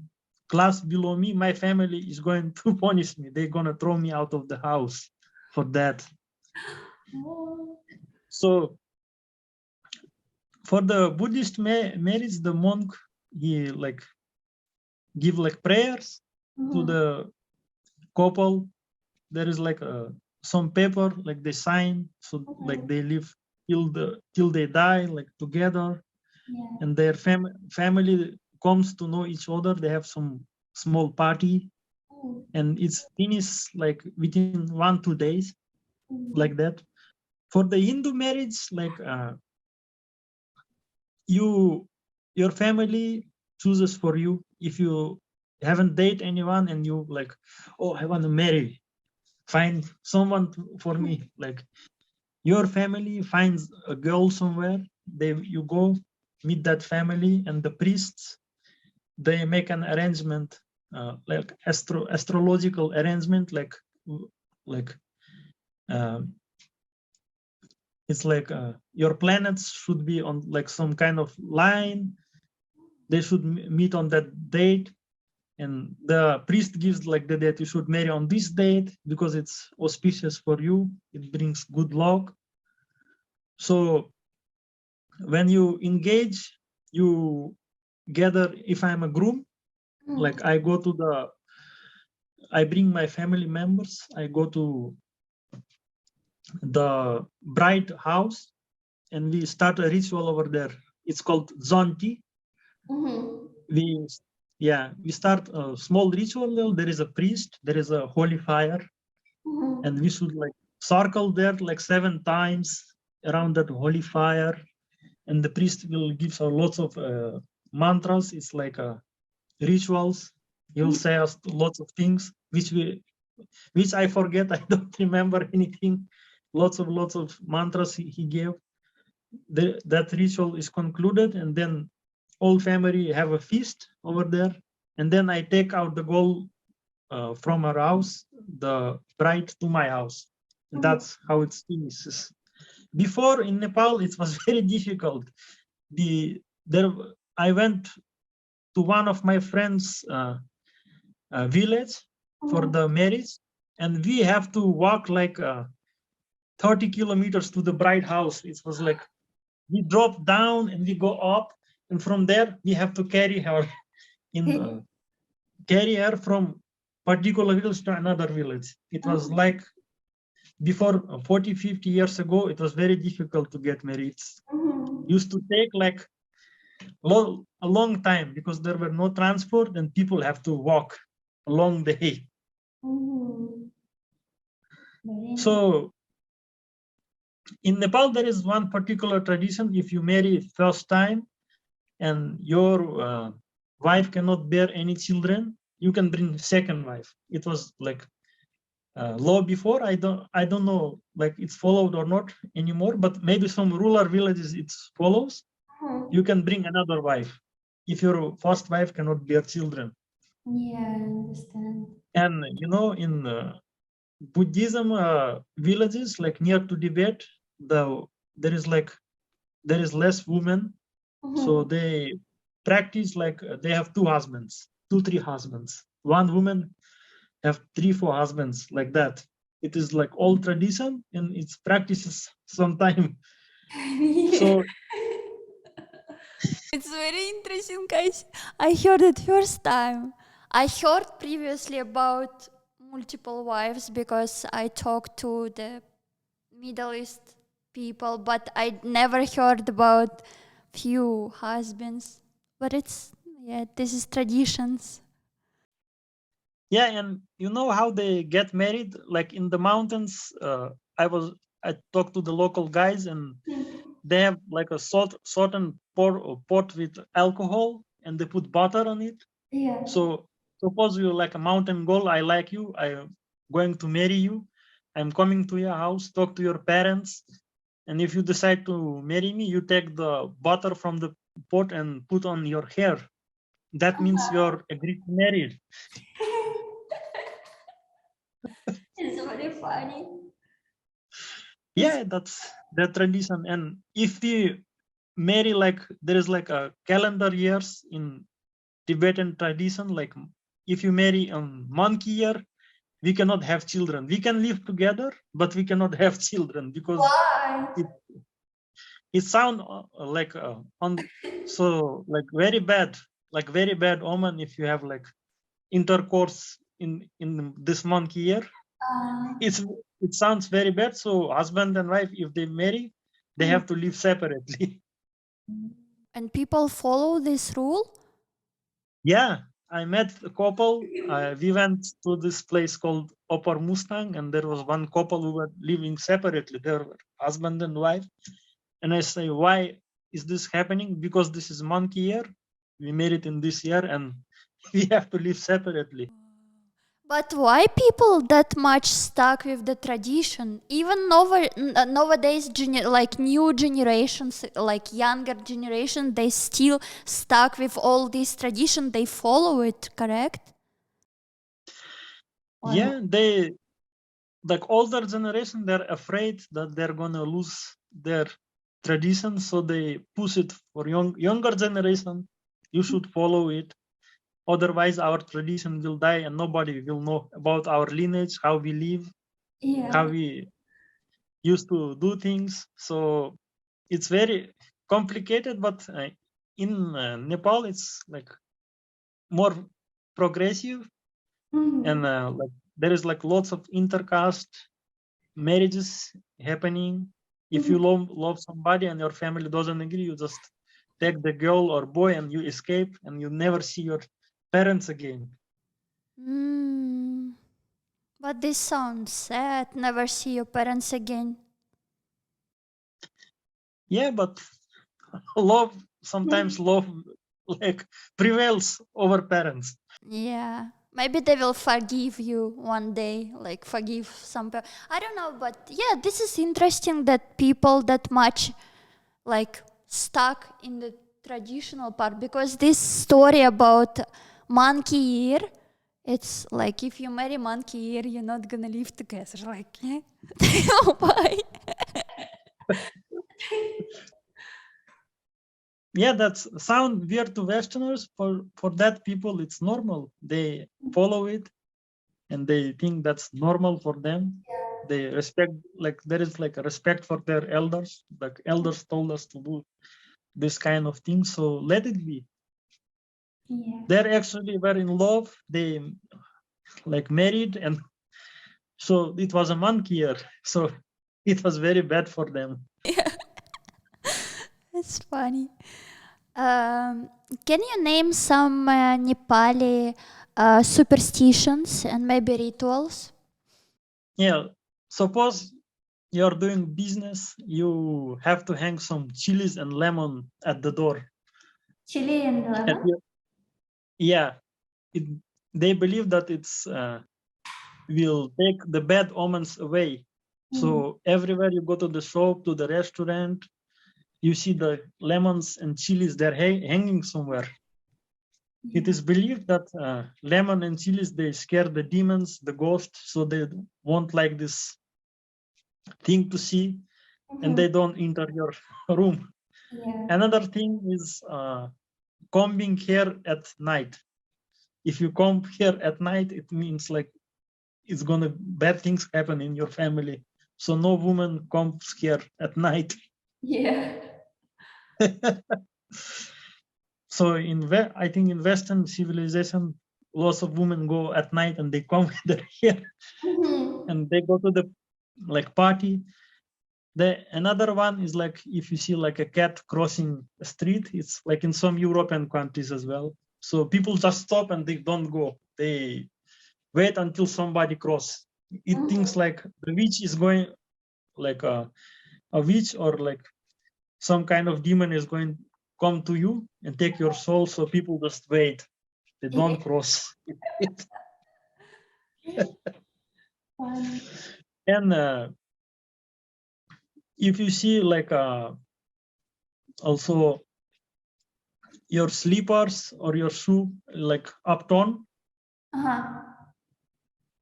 class below me, my family is going to punish me. They're gonna throw me out of the house for that. So for the Buddhist marriage, the monk, he like give like prayers to the couple. There is like some paper like they sign, so like they live till they die like together, and their family comes to know each other. They have some small party, and it's finished like within 1-2 days, like that. For the Hindu marriage, like your family chooses for you. If you haven't dated anyone and you like, oh, I want to marry, find someone for me. Like your family finds a girl somewhere, you go meet that family, and the priests, they make an arrangement, like astrological arrangement, like it's like your planets should be on like some kind of line. They should meet on that date, and the priest gives like the date you should marry on this date because it's auspicious for you. It brings good luck. So when you engage, you gather. If I'm a groom, like I bring my family members. I go to the bride house, and we start a ritual over there. It's called Zonti. We start a small ritual. There is a priest, there is a holy fire, and we should like circle there like 7 times around that holy fire, and the priest will give lots of mantras. It's like rituals. He will say us lots of things which I forget. I don't remember anything. Lots of mantras he gave. That ritual is concluded, and then all family have a feast over there, and then I take out the gold from her house, the bride to my house, and that's how it finishes. Before in Nepal, it was very difficult. I went to one of my friends' village for the marriage, and we have to walk like 30 kilometers to the bride house. It was like we drop down and we go up, and from there we have to carry her from particular village to another village. It was like before 40-50 years ago, it was very difficult to get married. Used to take like a long time because there were no transport and people have to walk a long day. So in Nepal, there is one particular tradition. If you marry first time and your wife cannot bear any children, you can bring second wife. It was like law before. I don't know like it's followed or not anymore, but maybe some rural villages it follows. You can bring another wife if your first wife cannot bear children. Yeah, I understand. And you know, in Buddhism villages like near to Tibet, there is less women, so they practice like they have 2 husbands, 2-3 husbands. One woman have 3-4 husbands, like that. It is like old tradition and its practices sometime. So It's very interesting, guys. I heard it first time. I heard previously about multiple wives because I talked to the Middle East people, but I never heard about few husbands. But this is traditions. Yeah, and you know how they get married? Like in the mountains, I talked to the local guys, and they have like a certain pot with alcohol, and they put butter on it. Yeah. So suppose you're like a mountain girl, I like you, I'm going to marry you, I'm coming to your house, talk to your parents, and if you decide to marry me, you take the butter from the pot and put on your hair. That means you're agreed to marry. It's very funny. Yeah, that's the tradition. And if we marry, like there is like a calendar years in Tibetan tradition, like if you marry on monkey year, we cannot have children. We can live together, but we cannot have children because Why? it sound like on so like very bad omen if you have like intercourse in this monkey year. It's it sounds very bad. So husband and wife, if they marry, they have to live separately. And people follow this rule? Yeah, I met a couple. We went to this place called Upper Mustang, and there was one couple who were living separately. They were husband and wife. And I say, why is this happening? Because this is monkey year. We married in this year, and we have to live separately. But why people that much stuck with the tradition? Even nowadays, like new generations, like younger generation, they still stuck with all this tradition. They follow it, correct? Yeah, they like older generation. They're afraid that they're gonna lose their tradition, so they push it for younger generation. You should follow it. Otherwise, our tradition will die, and nobody will know about our lineage, how we live, how we used to do things. So it's very complicated, but in Nepal, it's like more progressive, and like there is like lots of intercaste marriages happening. If you love somebody and your family doesn't agree, you just take the girl or boy and you escape, and you never see your parents again. But this sounds sad. Never see your parents again. Yeah, but love sometimes love like prevails over parents. Yeah. Maybe they will forgive you one day, like forgive some people. I don't know, but yeah, this is interesting that people that much like stuck in the traditional part, because this story about monkey ear, it's like if you marry monkey ear, you're not gonna live together. Like, yeah. Why? Yeah, that's sound weird to Westerners. For that people, it's normal. They follow it, and they think that's normal for them. They respect, like there is like a respect for their elders. Like elders told us to do this kind of thing, so let it be. They're actually were in love. They like married, and so it was a monkey year. So it was very bad for them. It's funny. Can you name some Nepali superstitions and maybe rituals? Yeah, suppose you're doing business, you have to hang some chilies and lemon at the door. Chili and lemon? Yeah, it, they believe that it's will take the bad omens away. So everywhere you go to the shop, to the restaurant, you see the lemons and chilies, they're hanging somewhere. It is believed that lemon and chilies, they scare the demons, the ghosts, so they won't like this thing to see, and they don't enter your room. Another thing is combing hair at night. If you comb hair at night, it means like it's gonna bad things happen in your family. So no woman combs hair at night. Yeah. So I think in Western civilization, lots of women go at night and they comb their hair and they go to the like party. Another one is like if you see like a cat crossing a street, it's like in some European countries as well. So people just stop and they don't go. They wait until somebody cross. It thinks like the witch is going, like a witch or like some kind of demon is going to come to you and take your soul. So people just wait. They don't cross. And if you see like also your slippers or your shoe like upturned,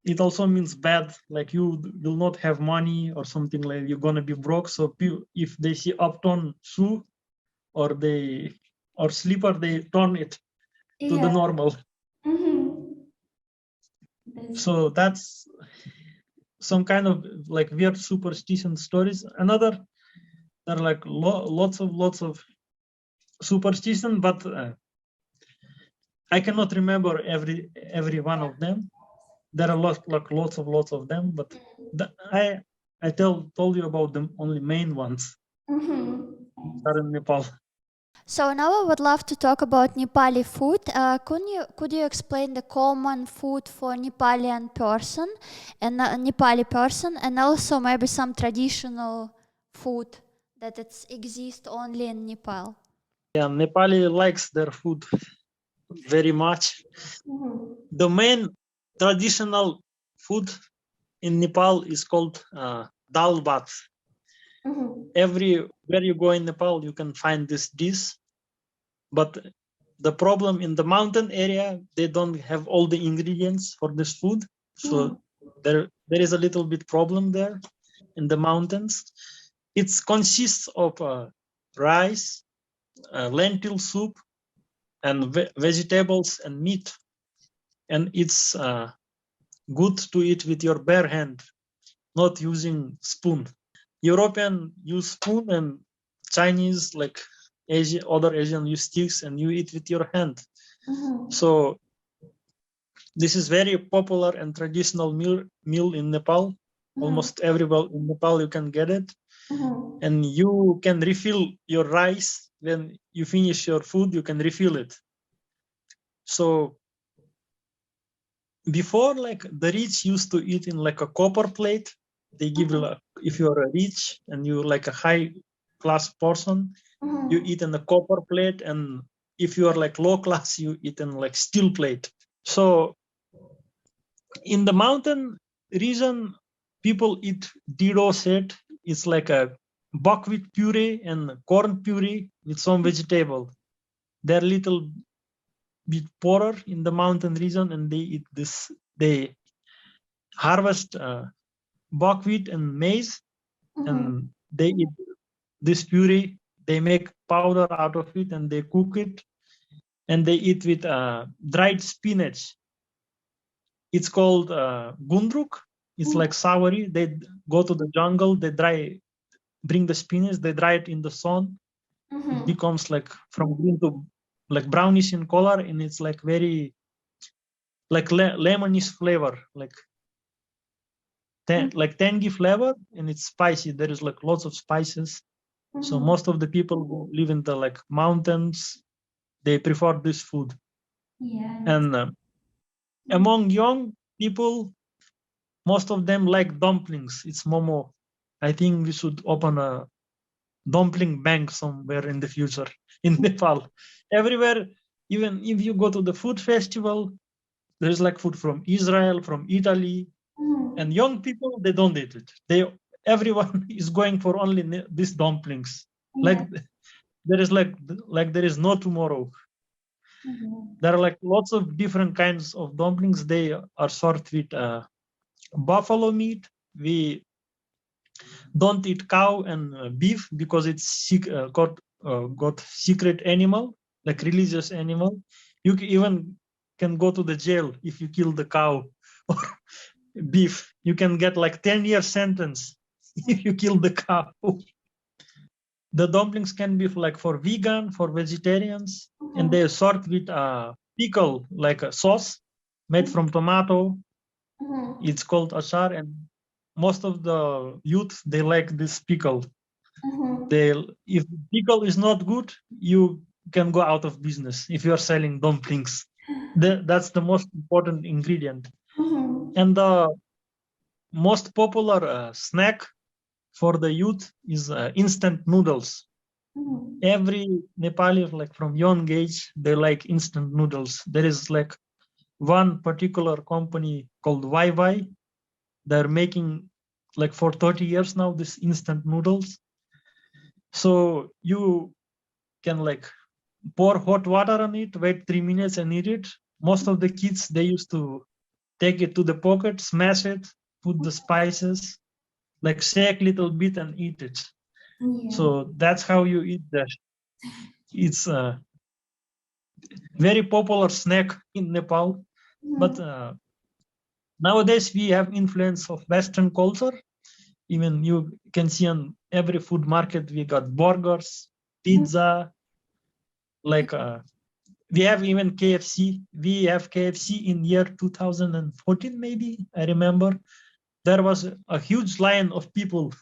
it also means bad, like you will not have money or something, like you're gonna be broke. So if they see upturned shoe or slipper, they turn it to the normal. So that's some kind of like weird superstition stories. Another, there are like lots of superstition, but I cannot remember every one of them. There are lots of them, but I told you about the only main ones are in Nepal. So now I would love to talk about Nepali food. Could you explain the common food for Nepali person, and also maybe some traditional food that exists only in Nepal? Yeah, Nepali likes their food very much. The main traditional food in Nepal is called dal bhat. Everywhere you go in Nepal, you can find this dish. But the problem in the mountain area, they don't have all the ingredients for this food. So there is a little bit problem there in the mountains. It consists of rice, lentil soup, and vegetables and meat. And it's good to eat with your bare hand, not using spoon. European use spoon and Chinese, like other Asian use sticks, and you eat with your hand. So this is very popular and traditional meal in Nepal. Almost everywhere in Nepal you can get it. And you can refill your rice when you finish your food, you can refill it. So before, like the rich used to eat in like a copper plate. They give if you are rich and you're like a high class person, you eat in a copper plate, and if you are like low class, you eat in like steel plate. So in the mountain region, people eat dido set. It's like a buckwheat puree and corn puree with some vegetable. They're little bit poorer in the mountain region, and they eat this. They harvest buckwheat and maize, and they eat this puree. They make powder out of it, and they cook it, and they eat with dried spinach. It's called gundruk. It's like soury. They go to the jungle. They bring the spinach. They dry it in the sun. It becomes like from green to like brownish in color, and it's like very like lemonish flavor, like tangy flavor, and it's spicy. There is like lots of spices. So most of the people who live in the like mountains, they prefer this food. And among young people, most of them like dumplings. It's momo. I think we should open a dumpling bank somewhere in the future in Nepal. Everywhere, even if you go to the food festival, there's like food from Israel, from Italy, and young people, they don't eat it. Everyone is going for only these dumplings. Like there is there is no tomorrow. There are like lots of different kinds of dumplings. They are served with buffalo meat. We don't eat cow and beef because it's got secret animal, like religious animal. You even can go to the jail if you kill the cow or beef. You can get like 10-year sentence if you kill the cow. The dumplings can be like for vegan, for vegetarians, and they are served with a pickle, like a sauce made from tomato. It's called achar, and most of the youth, they like this pickle. If pickle is not good, you can go out of business if you are selling dumplings. That's the most important ingredient. And the most popular snack for the youth is instant noodles. Every Nepali, like from young age, they like instant noodles. There is like one particular company called YY. They're making like for 30 years now this instant noodles. So you can like pour hot water on it, wait 3 minutes and eat it. Most of the kids, they used to take it to the pocket, smash it, put the spices, like shake little bit and eat it. So that's how you eat that. It's a very popular snack in Nepal. But nowadays we have influence of Western culture. Even you can see on every food market, we got burgers, pizza, like we have even KFC. We have KFC in year 2014, maybe, I remember. There was a huge line of people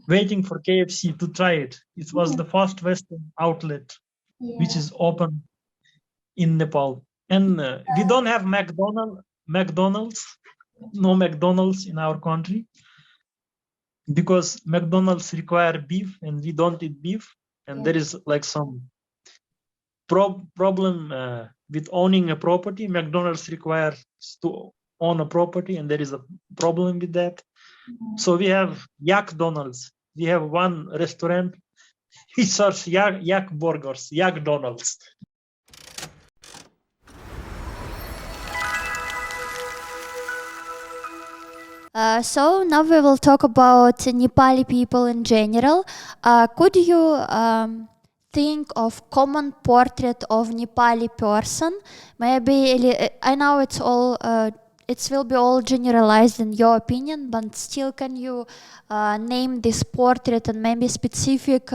waiting for KFC to try it. It was the first Western outlet which is open in Nepal. And we don't have McDonald's, no McDonald's in our country, because McDonald's require beef and we don't eat beef. And there is like some problem with owning a property. McDonald's requires to own a property, and there is a problem with that. So we have Yak Donald's. We have one restaurant. He serves yak burgers, Yak Donald's. So now we will talk about Nepali people in general. Could you think of common portrait of Nepali person? Maybe I know it's all it will be all generalized in your opinion, but still, can you name this portrait and maybe specific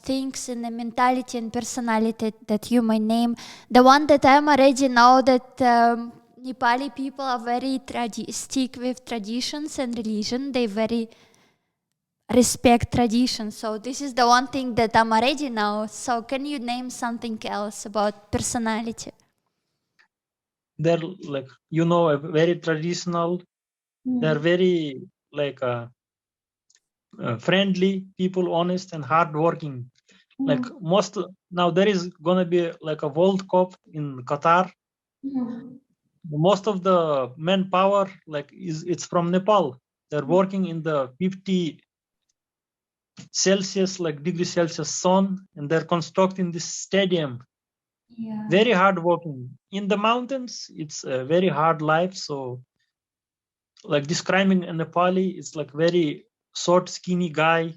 things in the mentality and personality that you may name? The one that I'm already know that. Nepali people are very stick with traditions and religion. They very respect traditions. So this is the one thing that I'm already know. So can you name something else about personality? They're like, very traditional. They're very like friendly people, honest and hardworking. Like now there is gonna be like a World Cup in Qatar. Most of the manpower it's from Nepal. They're working in the 50 Celsius, like degree Celsius sun, and they're constructing this stadium. Very hard working. In the mountains, it's a very hard life. So like describing a Nepali, it's like very short, skinny guy,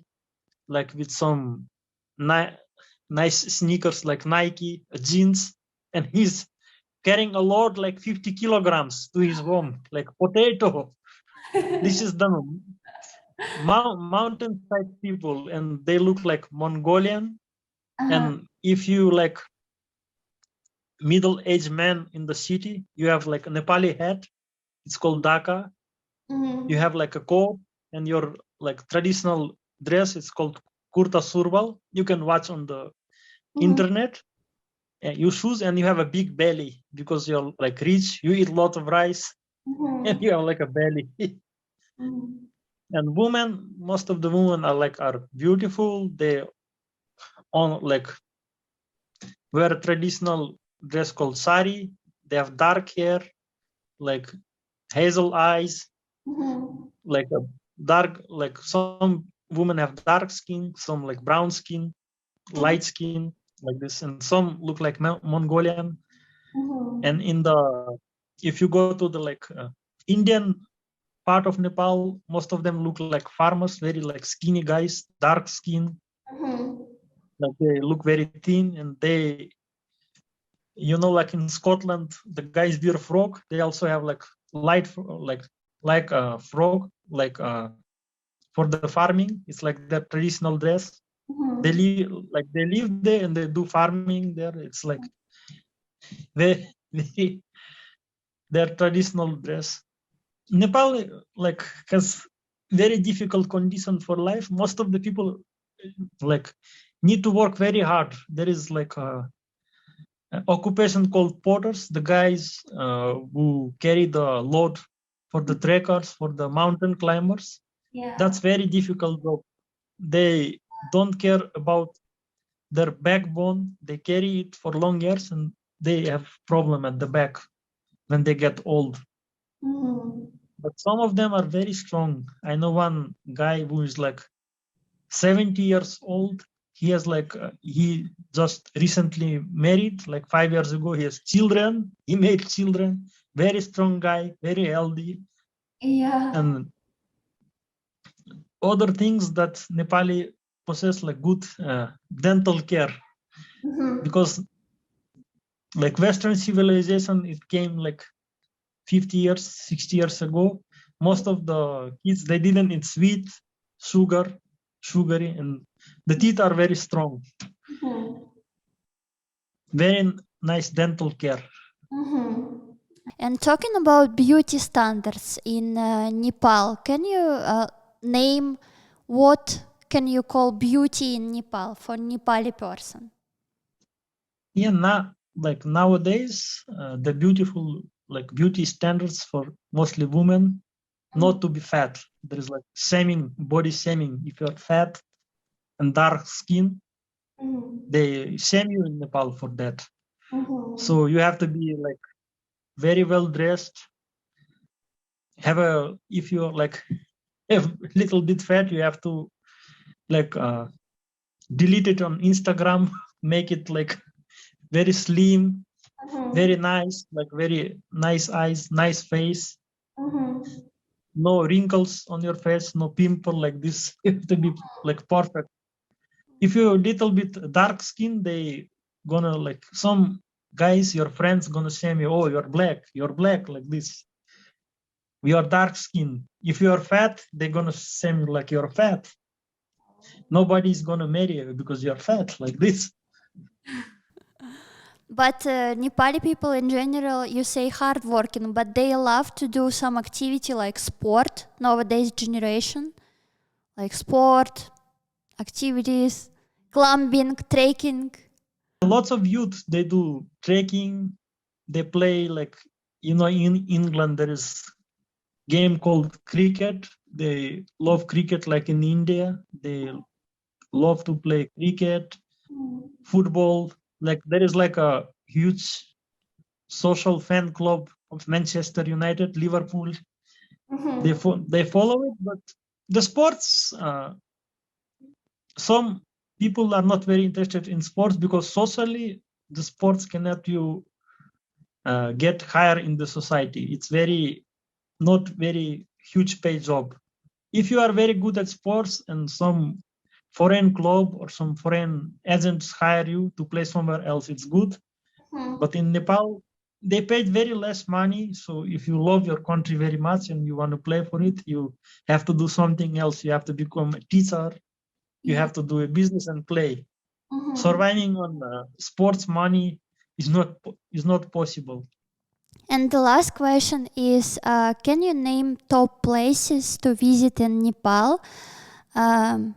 like with some nice sneakers like Nike, jeans, and he's carrying a load like 50 kilograms to his home, like potato. This is the mountain side people, and they look like Mongolian. And if you like middle-aged man in the city, you have like a Nepali hat. It's called Dhaka. You have like a coat and your like traditional dress. It's called kurta surbal. You can watch on the internet. You shoes, and you have a big belly because you're like rich. You eat a lot of rice, and you have like a belly. And women, most of the women are beautiful. They on like wear a traditional dress called sari. They have dark hair, like hazel eyes, like a dark, like some women have dark skin, some like brown skin, light skin, like this, and some look like Mongolian. And if you go to the like Indian part of Nepal, most of them look like farmers, very like skinny guys, dark skin, like they look very thin, and they, like in Scotland, the guys wear frog. They also have like light, like a frog, like for the farming. It's like their traditional dress. They live there and they do farming there. It's like they their traditional dress. Nepal like has very difficult condition for life. Most of the people like need to work very hard. There is like occupation called porters, the guys who carry the load for the trekkers, for the mountain climbers. Yeah. That's very difficult job. They don't care about their backbone. They carry it for long years and they have problem at the back when they get old. But some of them are very strong. I know one guy who is like 70 years old. He has he just recently married, like 5 years ago. He has children. He made children. Very strong guy, very healthy. Yeah. And other things that Nepali possess, like good dental care, because like Western civilization, it came like 50 years, 60 years ago. Most of the kids, they didn't eat sweet, sugary, and the teeth are very strong. Very nice dental care. And talking about beauty standards in Nepal, can you name what can you call beauty in Nepal for Nepali person? Yeah, nowadays, the beauty standards for mostly women, not to be fat. There is like shaming, body shaming. If you're fat and dark skin, they shame you in Nepal for that. So you have to be like very well dressed. If you're like a little bit fat, you have to like delete it on Instagram, make it like very slim, very nice, like very nice eyes, nice face, no wrinkles on your face, no pimple like this. You have to be like perfect. If you're a little bit dark skin, they gonna like some guys, your friends gonna shame you. Oh, you're black like this. We are dark skin. If you are fat, they're gonna shame you like you're fat. Nobody's gonna marry you because you're fat like this. But Nepali people in general, you say hardworking, but they love to do some activity like sport, nowadays generation, like sport, activities, climbing, trekking. Lots of youth, they do trekking, they play like, in England, there is game called cricket. They love cricket like in India. They love to play cricket, football. Like there is like a huge social fan club of Manchester United, Liverpool. They follow it, but the sports, some people are not very interested in sports because socially the sports can help you get higher in the society. It's not very huge pay job. If you are very good at sports and some foreign club or some foreign agents hire you to play somewhere else, it's good. But in Nepal, they paid very less money. So if you love your country very much and you want to play for it, you have to do something else. You have to become a teacher. You have to do a business and play. Surviving on sports money is not possible. And the last question is, can you name top places to visit in Nepal on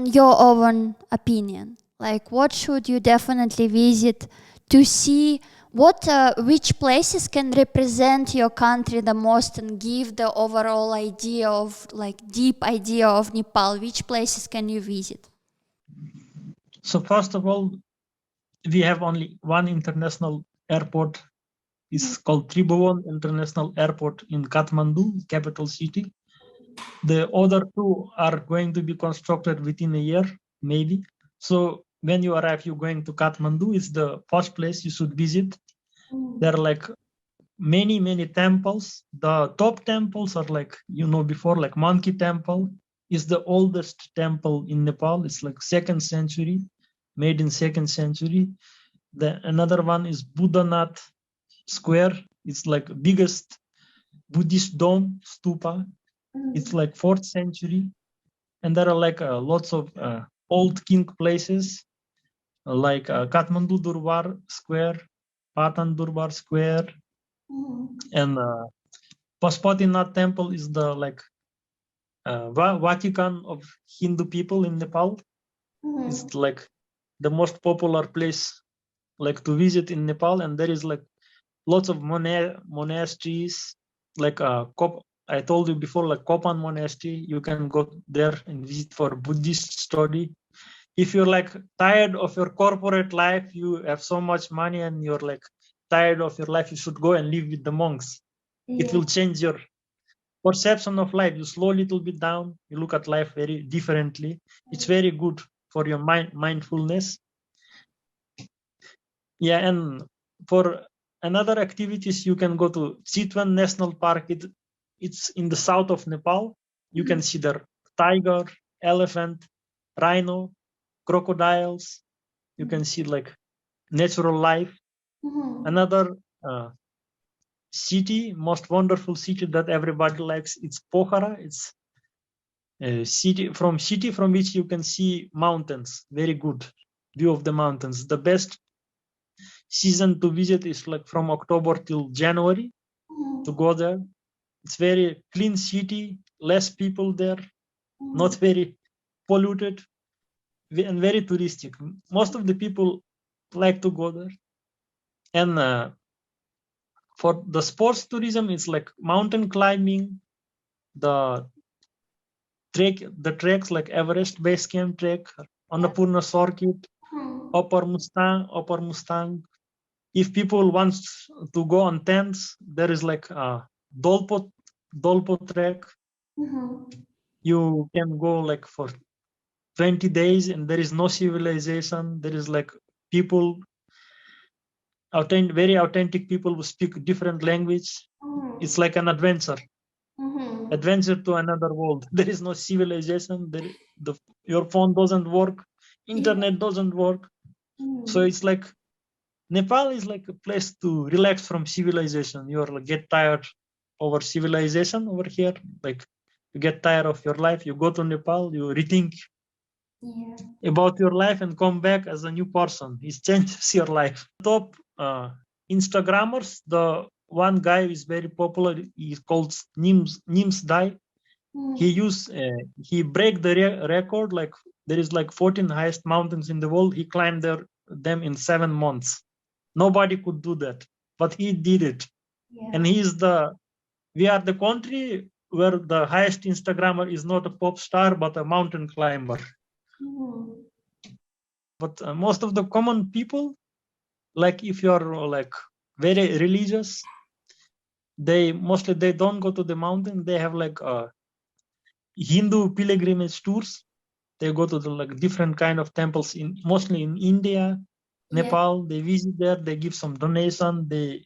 your own opinion? Like what should you definitely visit to see which places can represent your country the most and give the overall idea of like deep idea of Nepal? Which places can you visit? So first of all, we have only one international airport. It's called Tribhuvan International Airport in Kathmandu, capital city. The other two are going to be constructed within a year, maybe. So when you arrive, you're going to Kathmandu. It's the first place you should visit. There are like many temples. The top temples are like, before, like Monkey Temple is the oldest temple in Nepal. It's like 2nd century, made in 2nd century. Another one is Buddhanath Square. It's like biggest Buddhist dome, stupa. It's like 4th century. And there are like lots of old king places like Kathmandu Durbar Square, Patan Durbar Square, and Pashupatinath Temple is the like Vatican of Hindu people in Nepal. It's like the most popular place like to visit in Nepal, and there is like lots of monasteries, like I told you before, like Kopan Monastery. You can go there and visit for Buddhist study. If you're like tired of your corporate life, you have so much money and you're like tired of your life, you should go and live with the monks. It will change your perception of life. You slow a little bit down, you look at life very differently. It's very good for your mindfulness. Yeah, and for another activities, you can go to Chitwan National Park. It's in the south of Nepal. You can see there tiger, elephant, rhino, crocodiles. You can see like natural life. Another city, most wonderful city that everybody likes, it's Pokhara. It's a city from which you can see mountains. Very good view of the mountains. The best season to visit is like from October till January to go there. It's very clean city, less people there, not very polluted, and very touristic. Most of the people like to go there. And for the sports tourism, it's like mountain climbing, the treks like Everest Base Camp trek, Annapurna Circuit, Upper Mustang. If people want to go on tents, there is like a Dolpo trek. You can go like for 20 days and there is no civilization. There is like people, very authentic people who speak different language. It's like an adventure to another world. There is no civilization. Your phone doesn't work, internet doesn't work. So it's like Nepal is like a place to relax from civilization. You're like get tired over civilization over here. Like you get tired of your life, you go to Nepal, you rethink about your life and come back as a new person. It changes your life. Top Instagrammers, the one guy is very popular. He's called Nims Dai. He break the record. Like there is like 14 highest mountains in the world. He climbed them in 7 months. Nobody could do that, but he did it. And we are the country where the highest Instagrammer is not a pop star, but a mountain climber. But most of the common people, like if you're like very religious, they don't go to the mountain. They have like Hindu pilgrimage tours. They go to the like different kind of temples mostly in India, Nepal. They visit there. They give some donation. They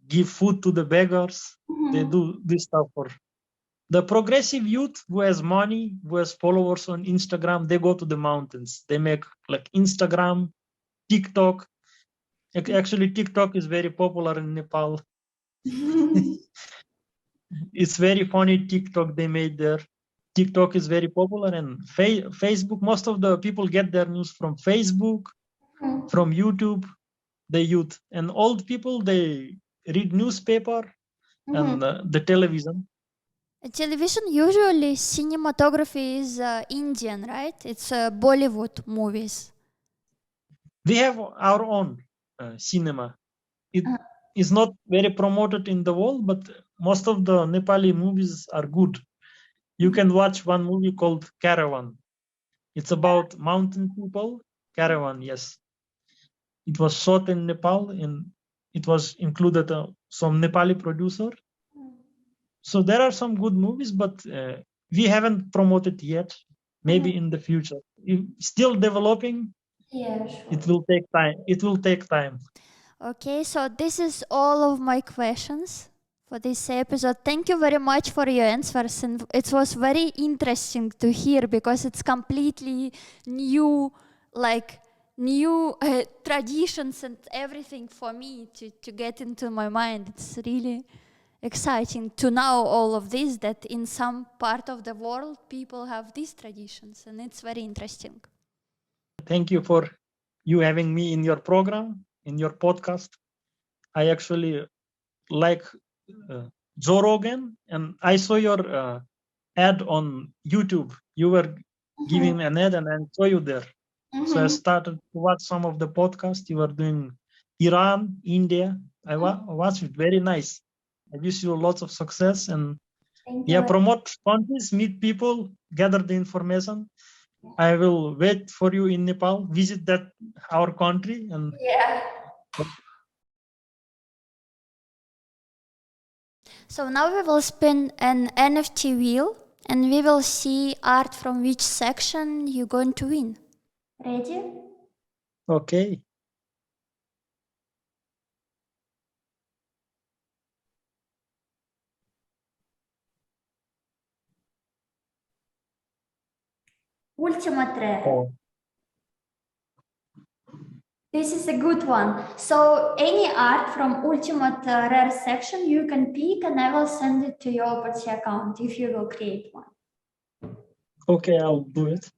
give food to the beggars. They do this stuff for the progressive youth who has money, who has followers on Instagram. They go to the mountains. They make like Instagram, TikTok. Actually, TikTok is very popular in Nepal. It's very funny TikTok they made there. TikTok is very popular, and Facebook. Most of the people get their news from Facebook, from YouTube. The youth and old people, they read newspaper and the television. Television, usually cinematography is Indian, right? It's Bollywood movies. We have our own cinema. It is not very promoted in the world, but most of the Nepali movies are good. You can watch one movie called Caravan. It's about mountain people. Caravan, yes. It was shot in Nepal and it was included some Nepali producer. So there are some good movies, but we haven't promoted yet. Maybe in the future. Still developing. Yeah, sure. It will take time. It will take time. Okay, so this is all of my questions for this episode. Thank you very much for your answers, and it was very interesting to hear because it's completely new, like new traditions and everything for me to get into my mind. It's really exciting to know all of this, that in some part of the world people have these traditions, and it's very interesting. Thank you for you having me in your program, in your podcast. I actually like Joe Rogan, and I saw your ad on YouTube. You were giving an ad, and I saw you there. So I started to watch some of the podcasts you were doing. Iran, India. I watched it. Very nice. I wish you lots of success and Thank yeah, you. promote countries, meet people, gather the information. I will wait for you in Nepal. Visit our country and Yeah. So now we will spin an NFT wheel and we will see art from which section you're going to win. Ready? okay. Ultima 3. Oh. This is a good one. So any art from Ultimate Rare section you can pick and I will send it to your Party account if you will create one. Okay, I'll do it.